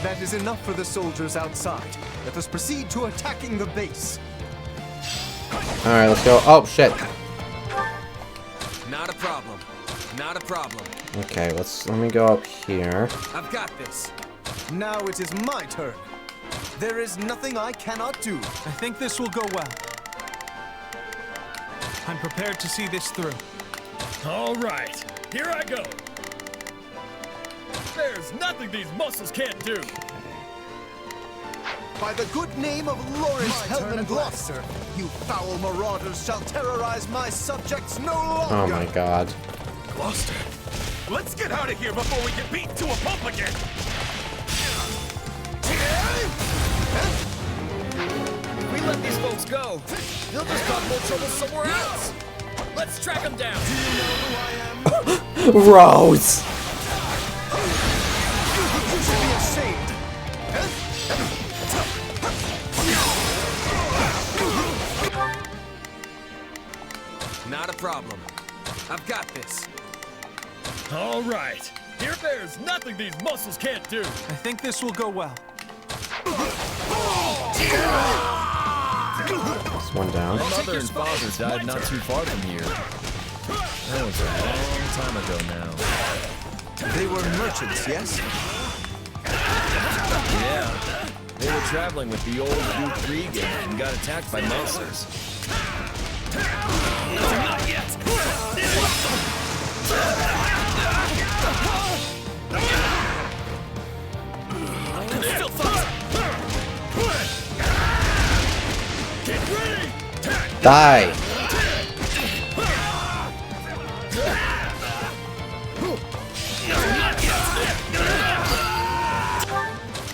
That is enough for the soldiers outside. Let us proceed to attacking the base. Alright, let's go. Oh, shit. Not a problem. Not a problem. Okay, let me go up here. I've got this. Now it is my turn. There is nothing I cannot do. I think this will go well. I'm prepared to see this through. All right, here I go. There's nothing these muscles can't do. By the good name of Lorenz Hellman Gloucester, you foul marauders shall terrorize my subjects no longer. Oh my god. Gloucester, let's get out of here before we get beat to a pulp again. If we let these folks go, they'll just cause more trouble somewhere else. Let's track them down. Do you know who I am? Rose! You should be ashamed. Not a problem. I've got this. All right. Here, there's nothing these muscles can't do. I think this will go well. That's one down. My mother and father died not too far from here. That was a long time ago now. They were merchants, yes? Yeah. They were traveling with the old Duke Regan and got attacked by monsters. Not yet. Still fire. Get ready. Die!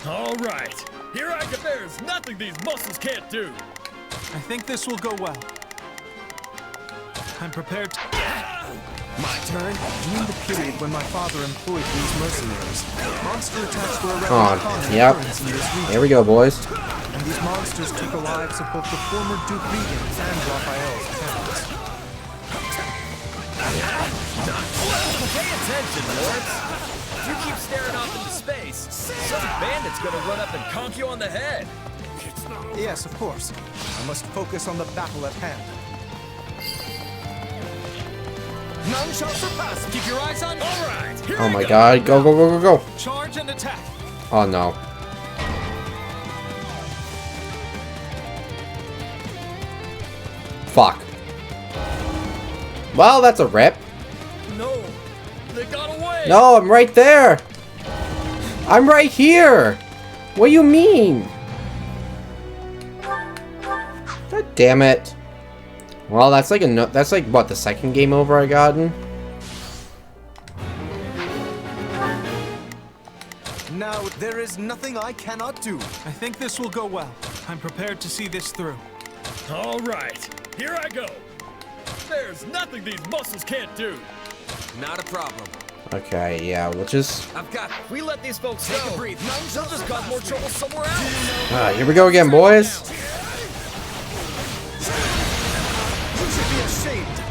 All right. Here I go. There's nothing these muscles can't do. I think this will go well. I'm prepared to... My turn? During the period when my father employed these mercenaries, monster attacks were around Oh, common yep. occurrence in this region. Here we go, boys. And these monsters took the lives of both the former Duke Regan's and Raphael's parents. Pay attention, Lords. If you keep staring off into space, some bandit's gonna run up and conk you on the head. Yes, of course. I must focus on the battle at hand. None shall surpass. Keep your eyes on. All right. Here Oh I my go. god. Go, go, go, go, go. Charge and attack. Oh no. Fuck. Well, that's a rip. No, they got away. No, I'm right there. I'm right here. What do you mean? God damn it. Well, that's like that's like what, the second game over I gotten? Now, there is nothing I cannot do. I think this will go well. I'm prepared to see this through. All right, here I go. There's nothing these muscles can't do. Not a problem. Okay, yeah, we'll just... I've got. If we let these folks take a breathe, they'll just cause more trouble somewhere else. Here we go again, boys. You should be ashamed.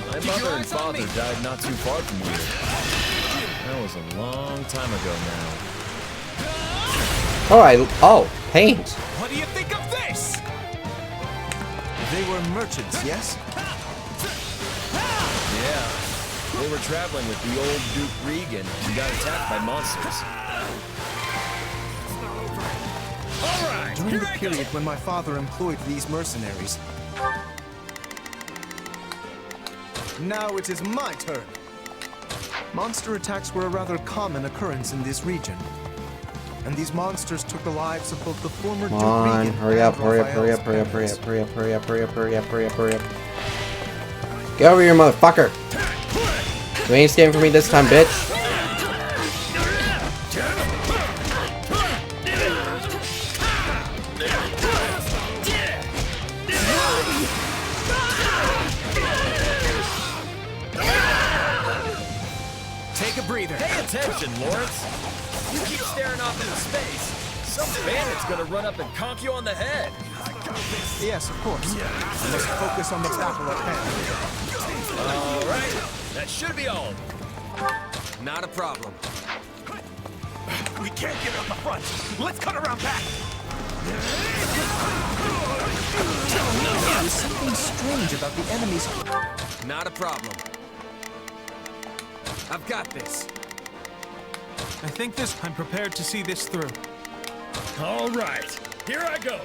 My mother and father died not too far from here. That was a long time ago now. Alright, oh, paint. What do you think of this? They were merchants, yes? Yeah. They were traveling with the old Duke Regan and got attacked by monsters. All right, During the period when my father employed these mercenaries. Now it is my turn. Monster attacks were a rather common occurrence in this region. And these monsters took the lives of both the former Duke Come on, Regan hurry up, and hurry up, hurry up, Raphael's hurry up, hurry parents. up, hurry up, hurry up, hurry up, hurry up, hurry up, hurry up, hurry up. Get over here, motherfucker. You ain't escaping from me this time, bitch. Take a breather. Pay attention, Lawrence. You keep staring off into space, some bandit's gonna run up and conk you on the head. Yes, of course. I must focus on the battle at hand. All right, that should be all. Not a problem. We can't get up the front. Let's cut around back. There is something strange about the enemy's... Not a problem. I've got this. I think this... I'm prepared to see this through. All right, here I go.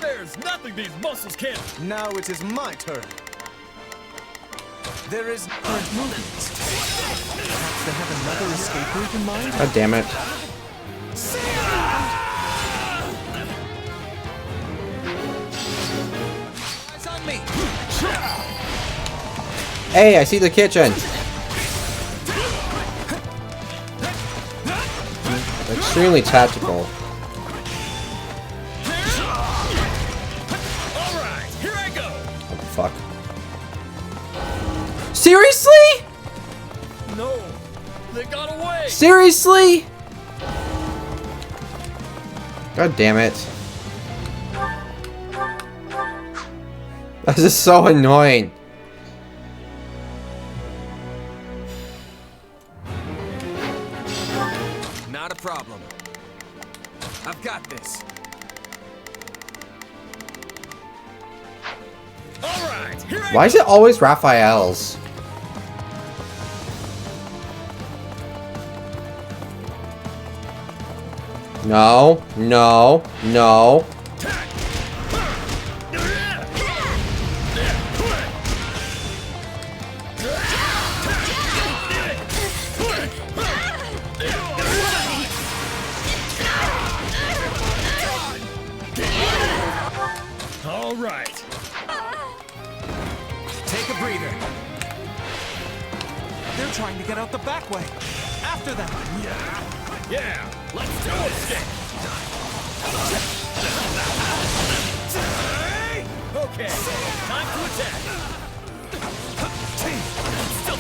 There's nothing these muscles can't. Now it is my turn. There is current movements. Perhaps they have another escape route in mind? God damn it. Eyes on me. Hey, I see the kitchen. Extremely tactical. All right, here I go. What the fuck? Seriously? No, they got away. Seriously? God damn it. This is so annoying. Not a problem. I've got this. All right, here I Why is it always Raphael's? No, no, no. All right. Take a breather. They're trying to get out the back way. After them. Yeah, let's do it. Okay, time to attack. Still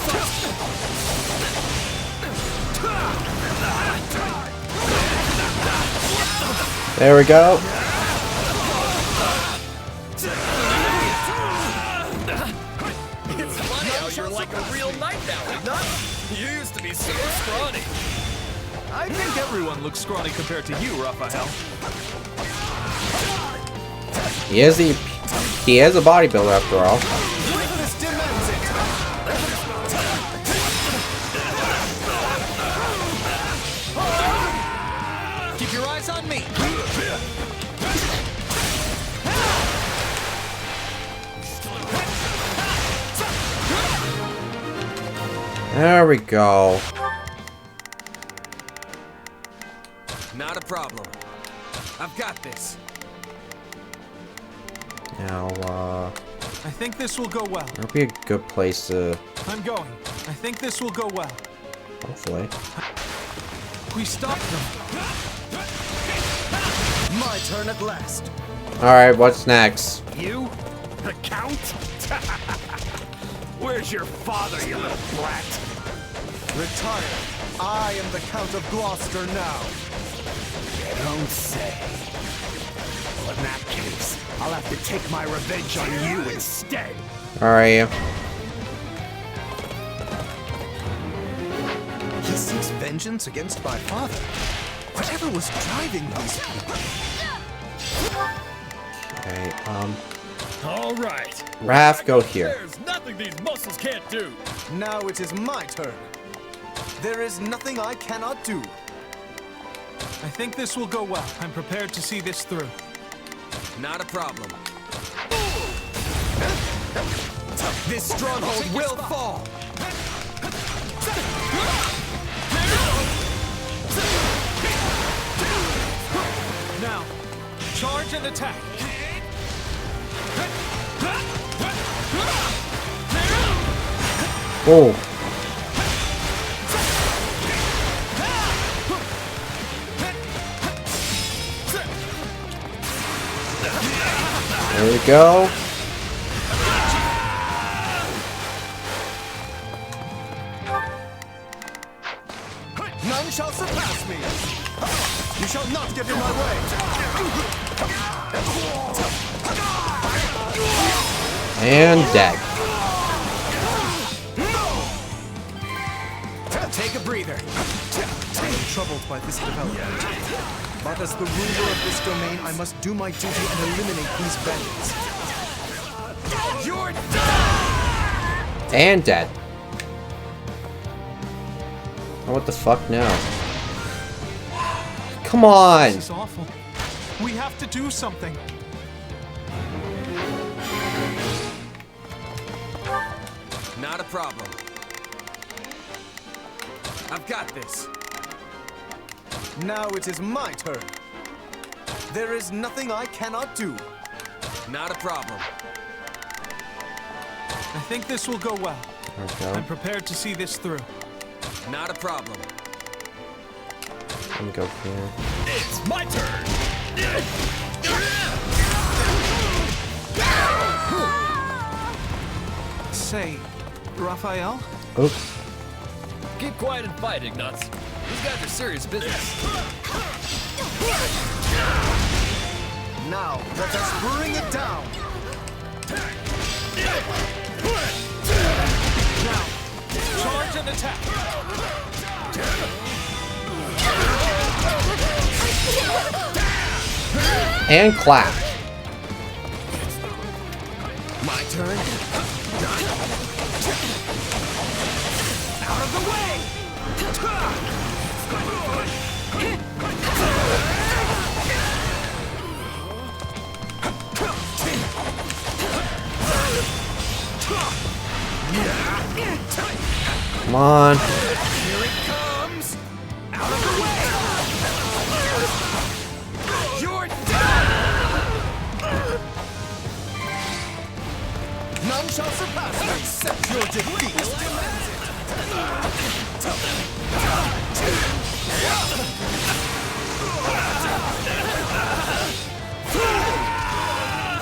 There we go. It's funny how you're like a real knight now, Ignatz. You used to be so scrawny. I I think everyone looks scrawny compared to you, Raphael. He is a bodybuilder after all. Keep your eyes on me. There we go. Not a problem. I've got this. Now, I think this will go well. that'll be a good place to. I'm going. I think this will go well. Hopefully. We stopped them. My turn at last. Alright, what's next? You? The Count? Where's your father, you little brat? Retire. I am the Count of Gloucester now. Don't say. Well, in that case, I'll have to take my revenge on you instead. Alright. He seeks vengeance against my father. Whatever was driving these people? Okay, All right. Raph, go here. There's nothing these muscles can't do. Now it is my turn. There is nothing I cannot do. I think this will go well. I'm prepared to see this through. Not a problem. This stronghold will fall. Now, charge and attack. Oh. There we go. None shall surpass me. You shall not get in my way. And dead. Take a breather. I am troubled by this development. But as the ruler of this domain, I must do my duty and eliminate these bandits. You're done! And dead. Oh, what the fuck now? Come on! This is awful. We have to do something. Not a problem. I've got this. Now it is my turn. There is nothing I cannot do. Not a problem. I think this will go well. Okay. I'm prepared to see this through. Not a problem. Let me go here. It's my turn. Say, Raphael? Oops. Keep quiet and fight, Ignatz. These guys are serious business. Now, let us bring it down. Now, charge and attack. And clap. My turn. Out of the way! Come on. Here it comes! Out of the way! You're done! None shall surpass me. Accept your defeat.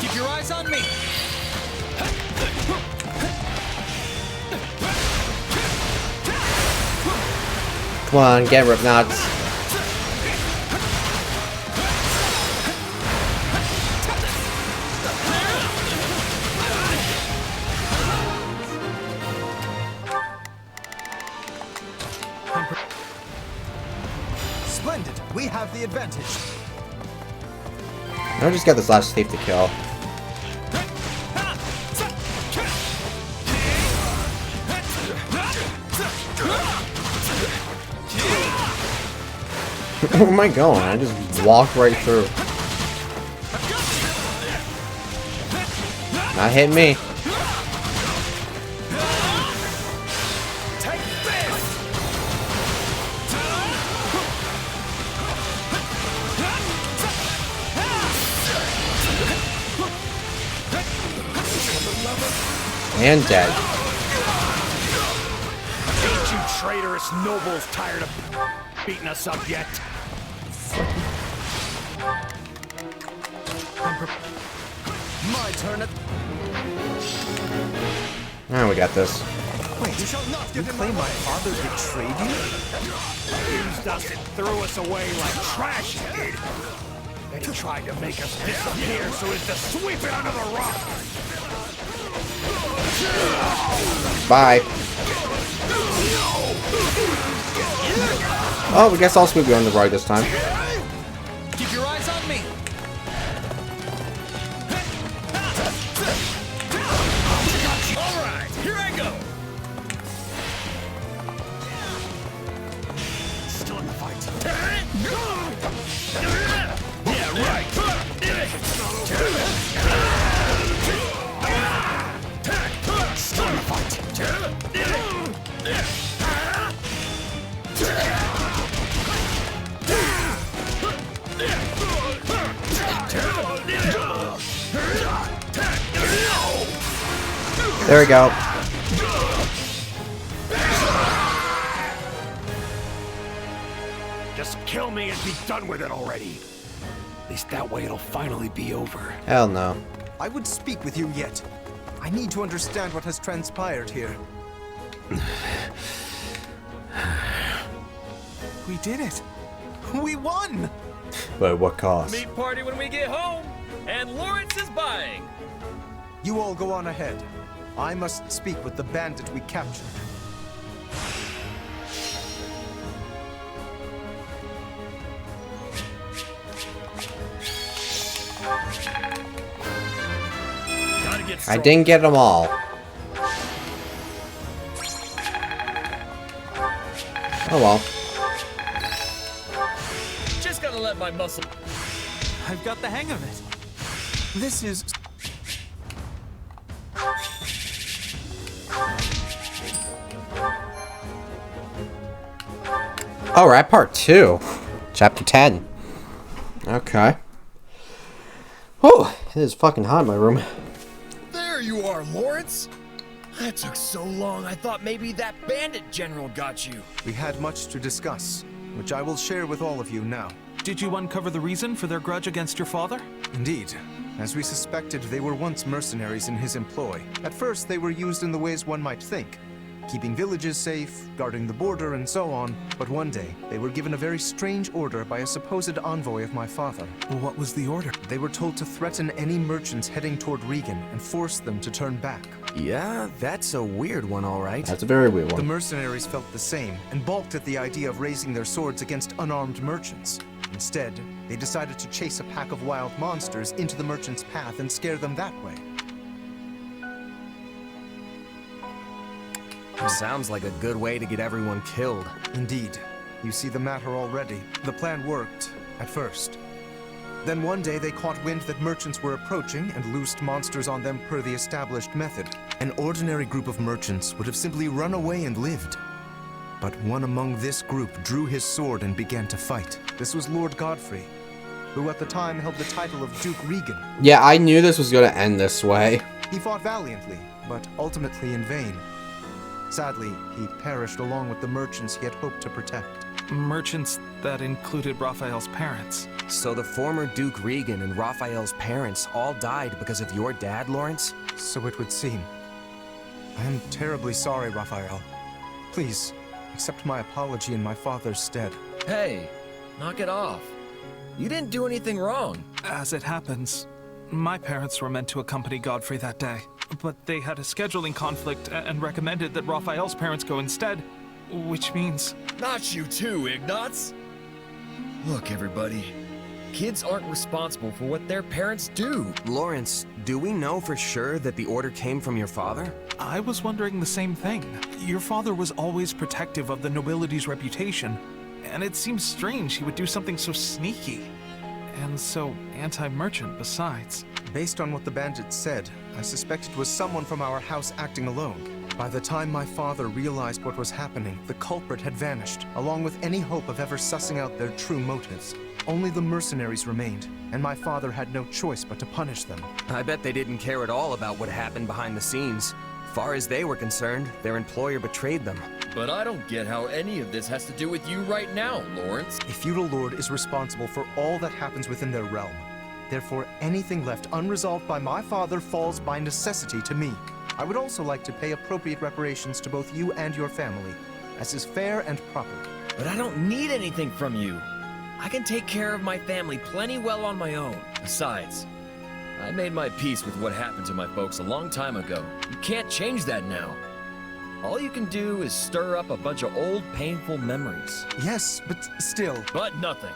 Keep your eyes on me. Come on, get ripped nuts. Splendid. We have the advantage. I'll just get this last thief to kill. Where am I going? I just walked right through. Not hit me. And dead. Ain't you traitorous nobles tired of beating us up yet? My turn at... Alright, we got this. Wait, you shall not get in my way. My father betrayed you? Used us and threw us away like trash, he did. Then he tried to make us disappear so as to sweep it under the rug. Bye. Oh, I guess I'll sweep you on the rug this time. Keep your eyes on me. All right, here I go. Still in the fight. Yeah, right. Still in the fight. There we go. Just kill me and be done with it already. At least that way it'll finally be over. Hell no. I would speak with you yet. I need to understand what has transpired here. We did it. We won. But at what cost? Meat party when we get home, and Lorenz is buying. You all go on ahead. I must speak with the bandit we captured. I didn't get them all. Oh well. Just gotta let my muscle. I've got the hang of it. This is... Alright, part 2. Chapter 10. Okay. Oh, it is fucking hot in my room. There you are, Lorenz. That took so long, I thought maybe that bandit general got you. We had much to discuss, which I will share with all of you now. Did you uncover the reason for their grudge against your father? Indeed. As we suspected, they were once mercenaries in his employ. At first, they were used in the ways one might think. Keeping villages safe, guarding the border, and so on. But one day, they were given a very strange order by a supposed envoy of my father. What was the order? They were told to threaten any merchants heading toward Regan and force them to turn back. Yeah, that's a weird one, all right. That's a very weird The one. mercenaries felt the same and balked at the idea of raising their swords against unarmed merchants. Instead, they decided to chase a pack of wild monsters into the merchants' path and scare them that way. Sounds like a good way to get everyone killed. Indeed. You see the matter already. The plan worked, at first. Then one day they caught wind that merchants were approaching and loosed monsters on them per the established method. An ordinary group of merchants would have simply run away and lived. But one among this group drew his sword and began to fight. This was Lord Godfrey, who at the time held the title of Duke Regan. Yeah, I knew this was going to end this way. He fought valiantly, but ultimately in vain. Sadly, he perished along with the merchants he had hoped to protect. Merchants that included Raphael's parents. So the former Duke Regan and Raphael's parents all died because of your dad, Lorenz? So it would seem. I am terribly sorry, Raphael. Please, accept my apology in my father's stead. Hey, knock it off. You didn't do anything wrong. As it happens, my parents were meant to accompany Godfrey that day, but they had a scheduling conflict and recommended that Raphael's parents go instead, which means... Not you too, Ignatz. Look, everybody. Kids aren't responsible for what their parents do. Lorenz, do we know for sure that the order came from your father? I was wondering the same thing. Your father was always protective of the nobility's reputation, and it seems strange he would do something so sneaky. And so anti-merchant besides. Based on what the bandits said, I suspect it was someone from our house acting alone. By the time my father realized what was happening, the culprit had vanished, along with any hope of ever sussing out their true motives. Only the mercenaries remained, and my father had no choice but to punish them. I bet they didn't care at all about what happened behind the scenes. Far as they were concerned, their employer betrayed them. But I don't get how any of this has to do with you right now, Lorenz. A feudal lord is responsible for all that happens within their realm. Therefore, anything left unresolved by my father falls by necessity to me. I would also like to pay appropriate reparations to both you and your family, as is fair and proper. But I don't need anything from you. I can take care of my family plenty well on my own. Besides, I made my peace with what happened to my folks a long time ago. You can't change that now. All you can do is stir up a bunch of old, painful memories. Yes, but still... But nothing.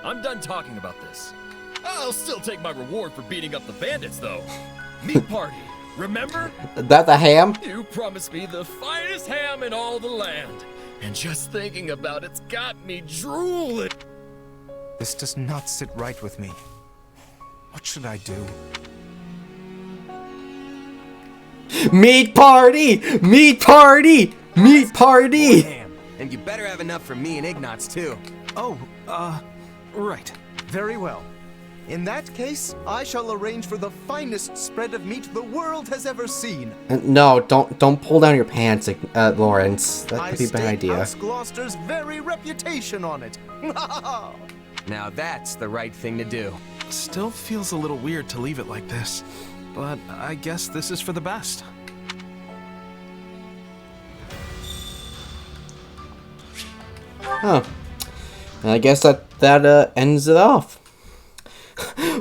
I'm done talking about this. I'll still take my reward for beating up the bandits, though. Meat party, remember? That the ham? You promised me the finest ham in all the land. And just thinking about it's got me drooling. This does not sit right with me. What should I do? Meat party! Meat party! Meat party! Damn. And you better have enough for me and Ignatz, too. Oh, right. Very well. In that case, I shall arrange for the finest spread of meat the world has ever seen. No, don't pull down your pants, Lorenz. That could be a bad idea. House Gloucester's very reputation on it. Now that's the right thing to do. Still feels a little weird to leave it like this, but I guess this is for the best. Huh. I guess that ends it off.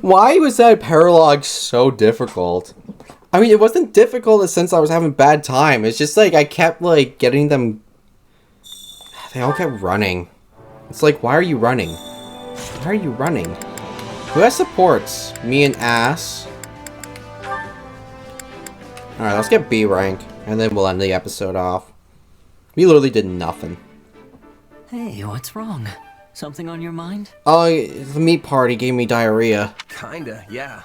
Why was that paralog so difficult? I mean, it wasn't difficult in the sense I was having bad time. It's just like I kept like getting them. They all kept running. It's like, why are you running? Why are you running? Who has supports? Me and Ass. Alright, let's get B rank, and then we'll end the episode off. We literally did nothing. Hey, what's wrong? Something on your mind? Oh, the meat party gave me diarrhea. Kinda, yeah.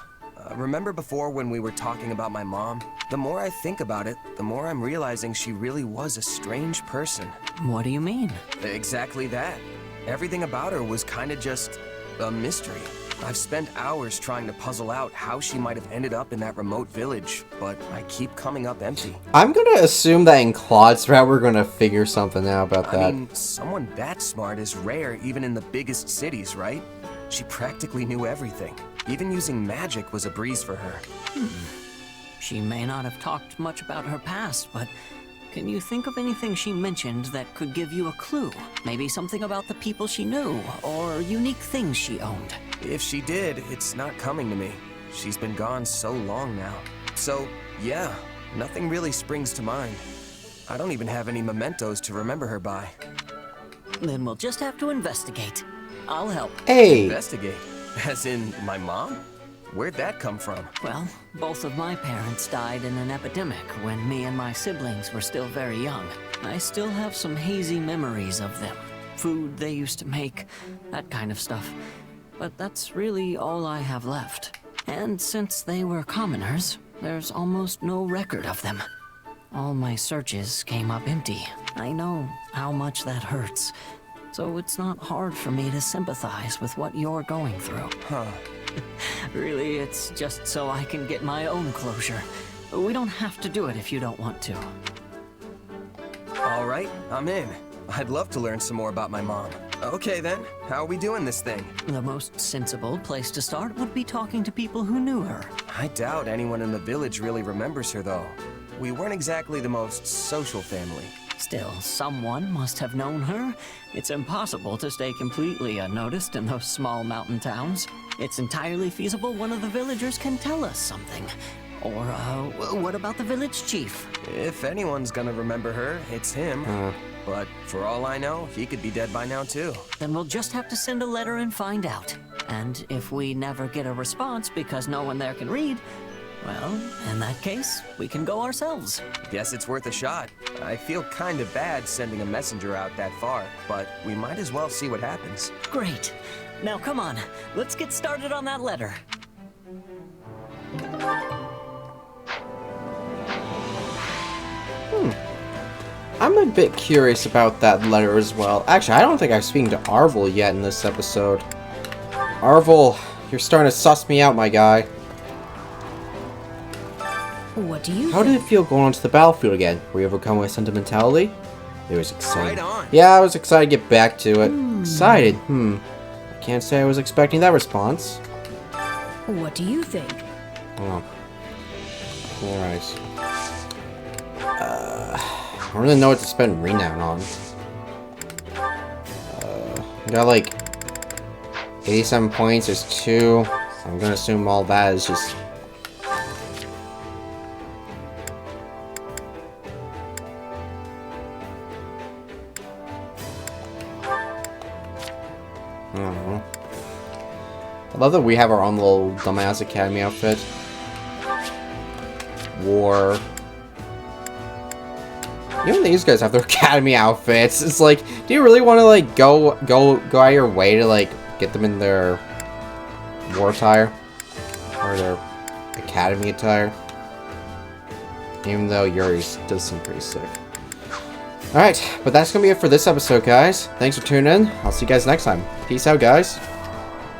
Remember before when we were talking about my mom? The more I think about it, the more I'm realizing she really was a strange person. What do you mean? Exactly that. Everything about her was kinda just a mystery. I've spent hours trying to puzzle out how she might have ended up in that remote village, but I keep coming up empty. I'm gonna assume that in Claude's route we're gonna figure something out about that. I mean, someone that smart is rare even in the biggest cities, right? She practically knew everything. Even using magic was a breeze for her. She may not have talked much about her past, but can you think of anything she mentioned that could give you a clue? Maybe something about the people she knew, or unique things she owned. If she did, it's not coming to me. She's been gone so long now. So, yeah, nothing really springs to mind. I don't even have any mementos to remember her by. Then we'll just have to investigate. I'll help. Hey! Investigate? As in, my mom? Where'd that come from? Well, both of my parents died in an epidemic when me and my siblings were still very young. I still have some hazy memories of them. Food they used to make, that kind of stuff. But that's really all I have left. And since they were commoners, there's almost no record of them. All my searches came up empty. I know how much that hurts. So it's not hard for me to sympathize with what you're going through. Huh. Really, it's just so I can get my own closure. We don't have to do it if you don't want to. All right, I'm in. I'd love to learn some more about my mom. Okay then, how are we doing this thing? The most sensible place to start would be talking to people who knew her. I doubt anyone in the village really remembers her though. We weren't exactly the most social family. Still, someone must have known her. It's impossible to stay completely unnoticed in those small mountain towns. It's entirely feasible one of the villagers can tell us something. Or, what about the village chief? If anyone's gonna remember her, it's him. but for all I know, he could be dead by now too. Then we'll just have to send a letter and find out. And if we never get a response because no one there can read, well, in that case, we can go ourselves. Guess it's worth a shot. I feel kind of bad sending a messenger out that far, but we might as well see what happens. Great. Now come on, let's get started on that letter. I'm a bit curious about that letter as well. Actually, I don't think I've spoken to Arvel yet in this episode. Arvel, you're starting to suss me out, my guy. What do you How did it feel going onto the battlefield again? Were you overcome with sentimentality? It was exciting. Right on. Yeah, I was excited to get back to it. Excited? I can't say I was expecting that response. What do you think? Oh. Alright. I don't really know what to spend renown on. I got like 87 points, there's 2. So I'm gonna assume all that is just... I don't know. I love that we have our own little dumbass academy outfit. War. Even these guys have their academy outfits. It's like, do you really want to like go out of your way to like get them in their war attire or their academy attire? Even though Yuri's does seem pretty sick. Alright, but that's gonna be it for this episode, guys. Thanks for tuning in. I'll see you guys next time. Peace out, guys.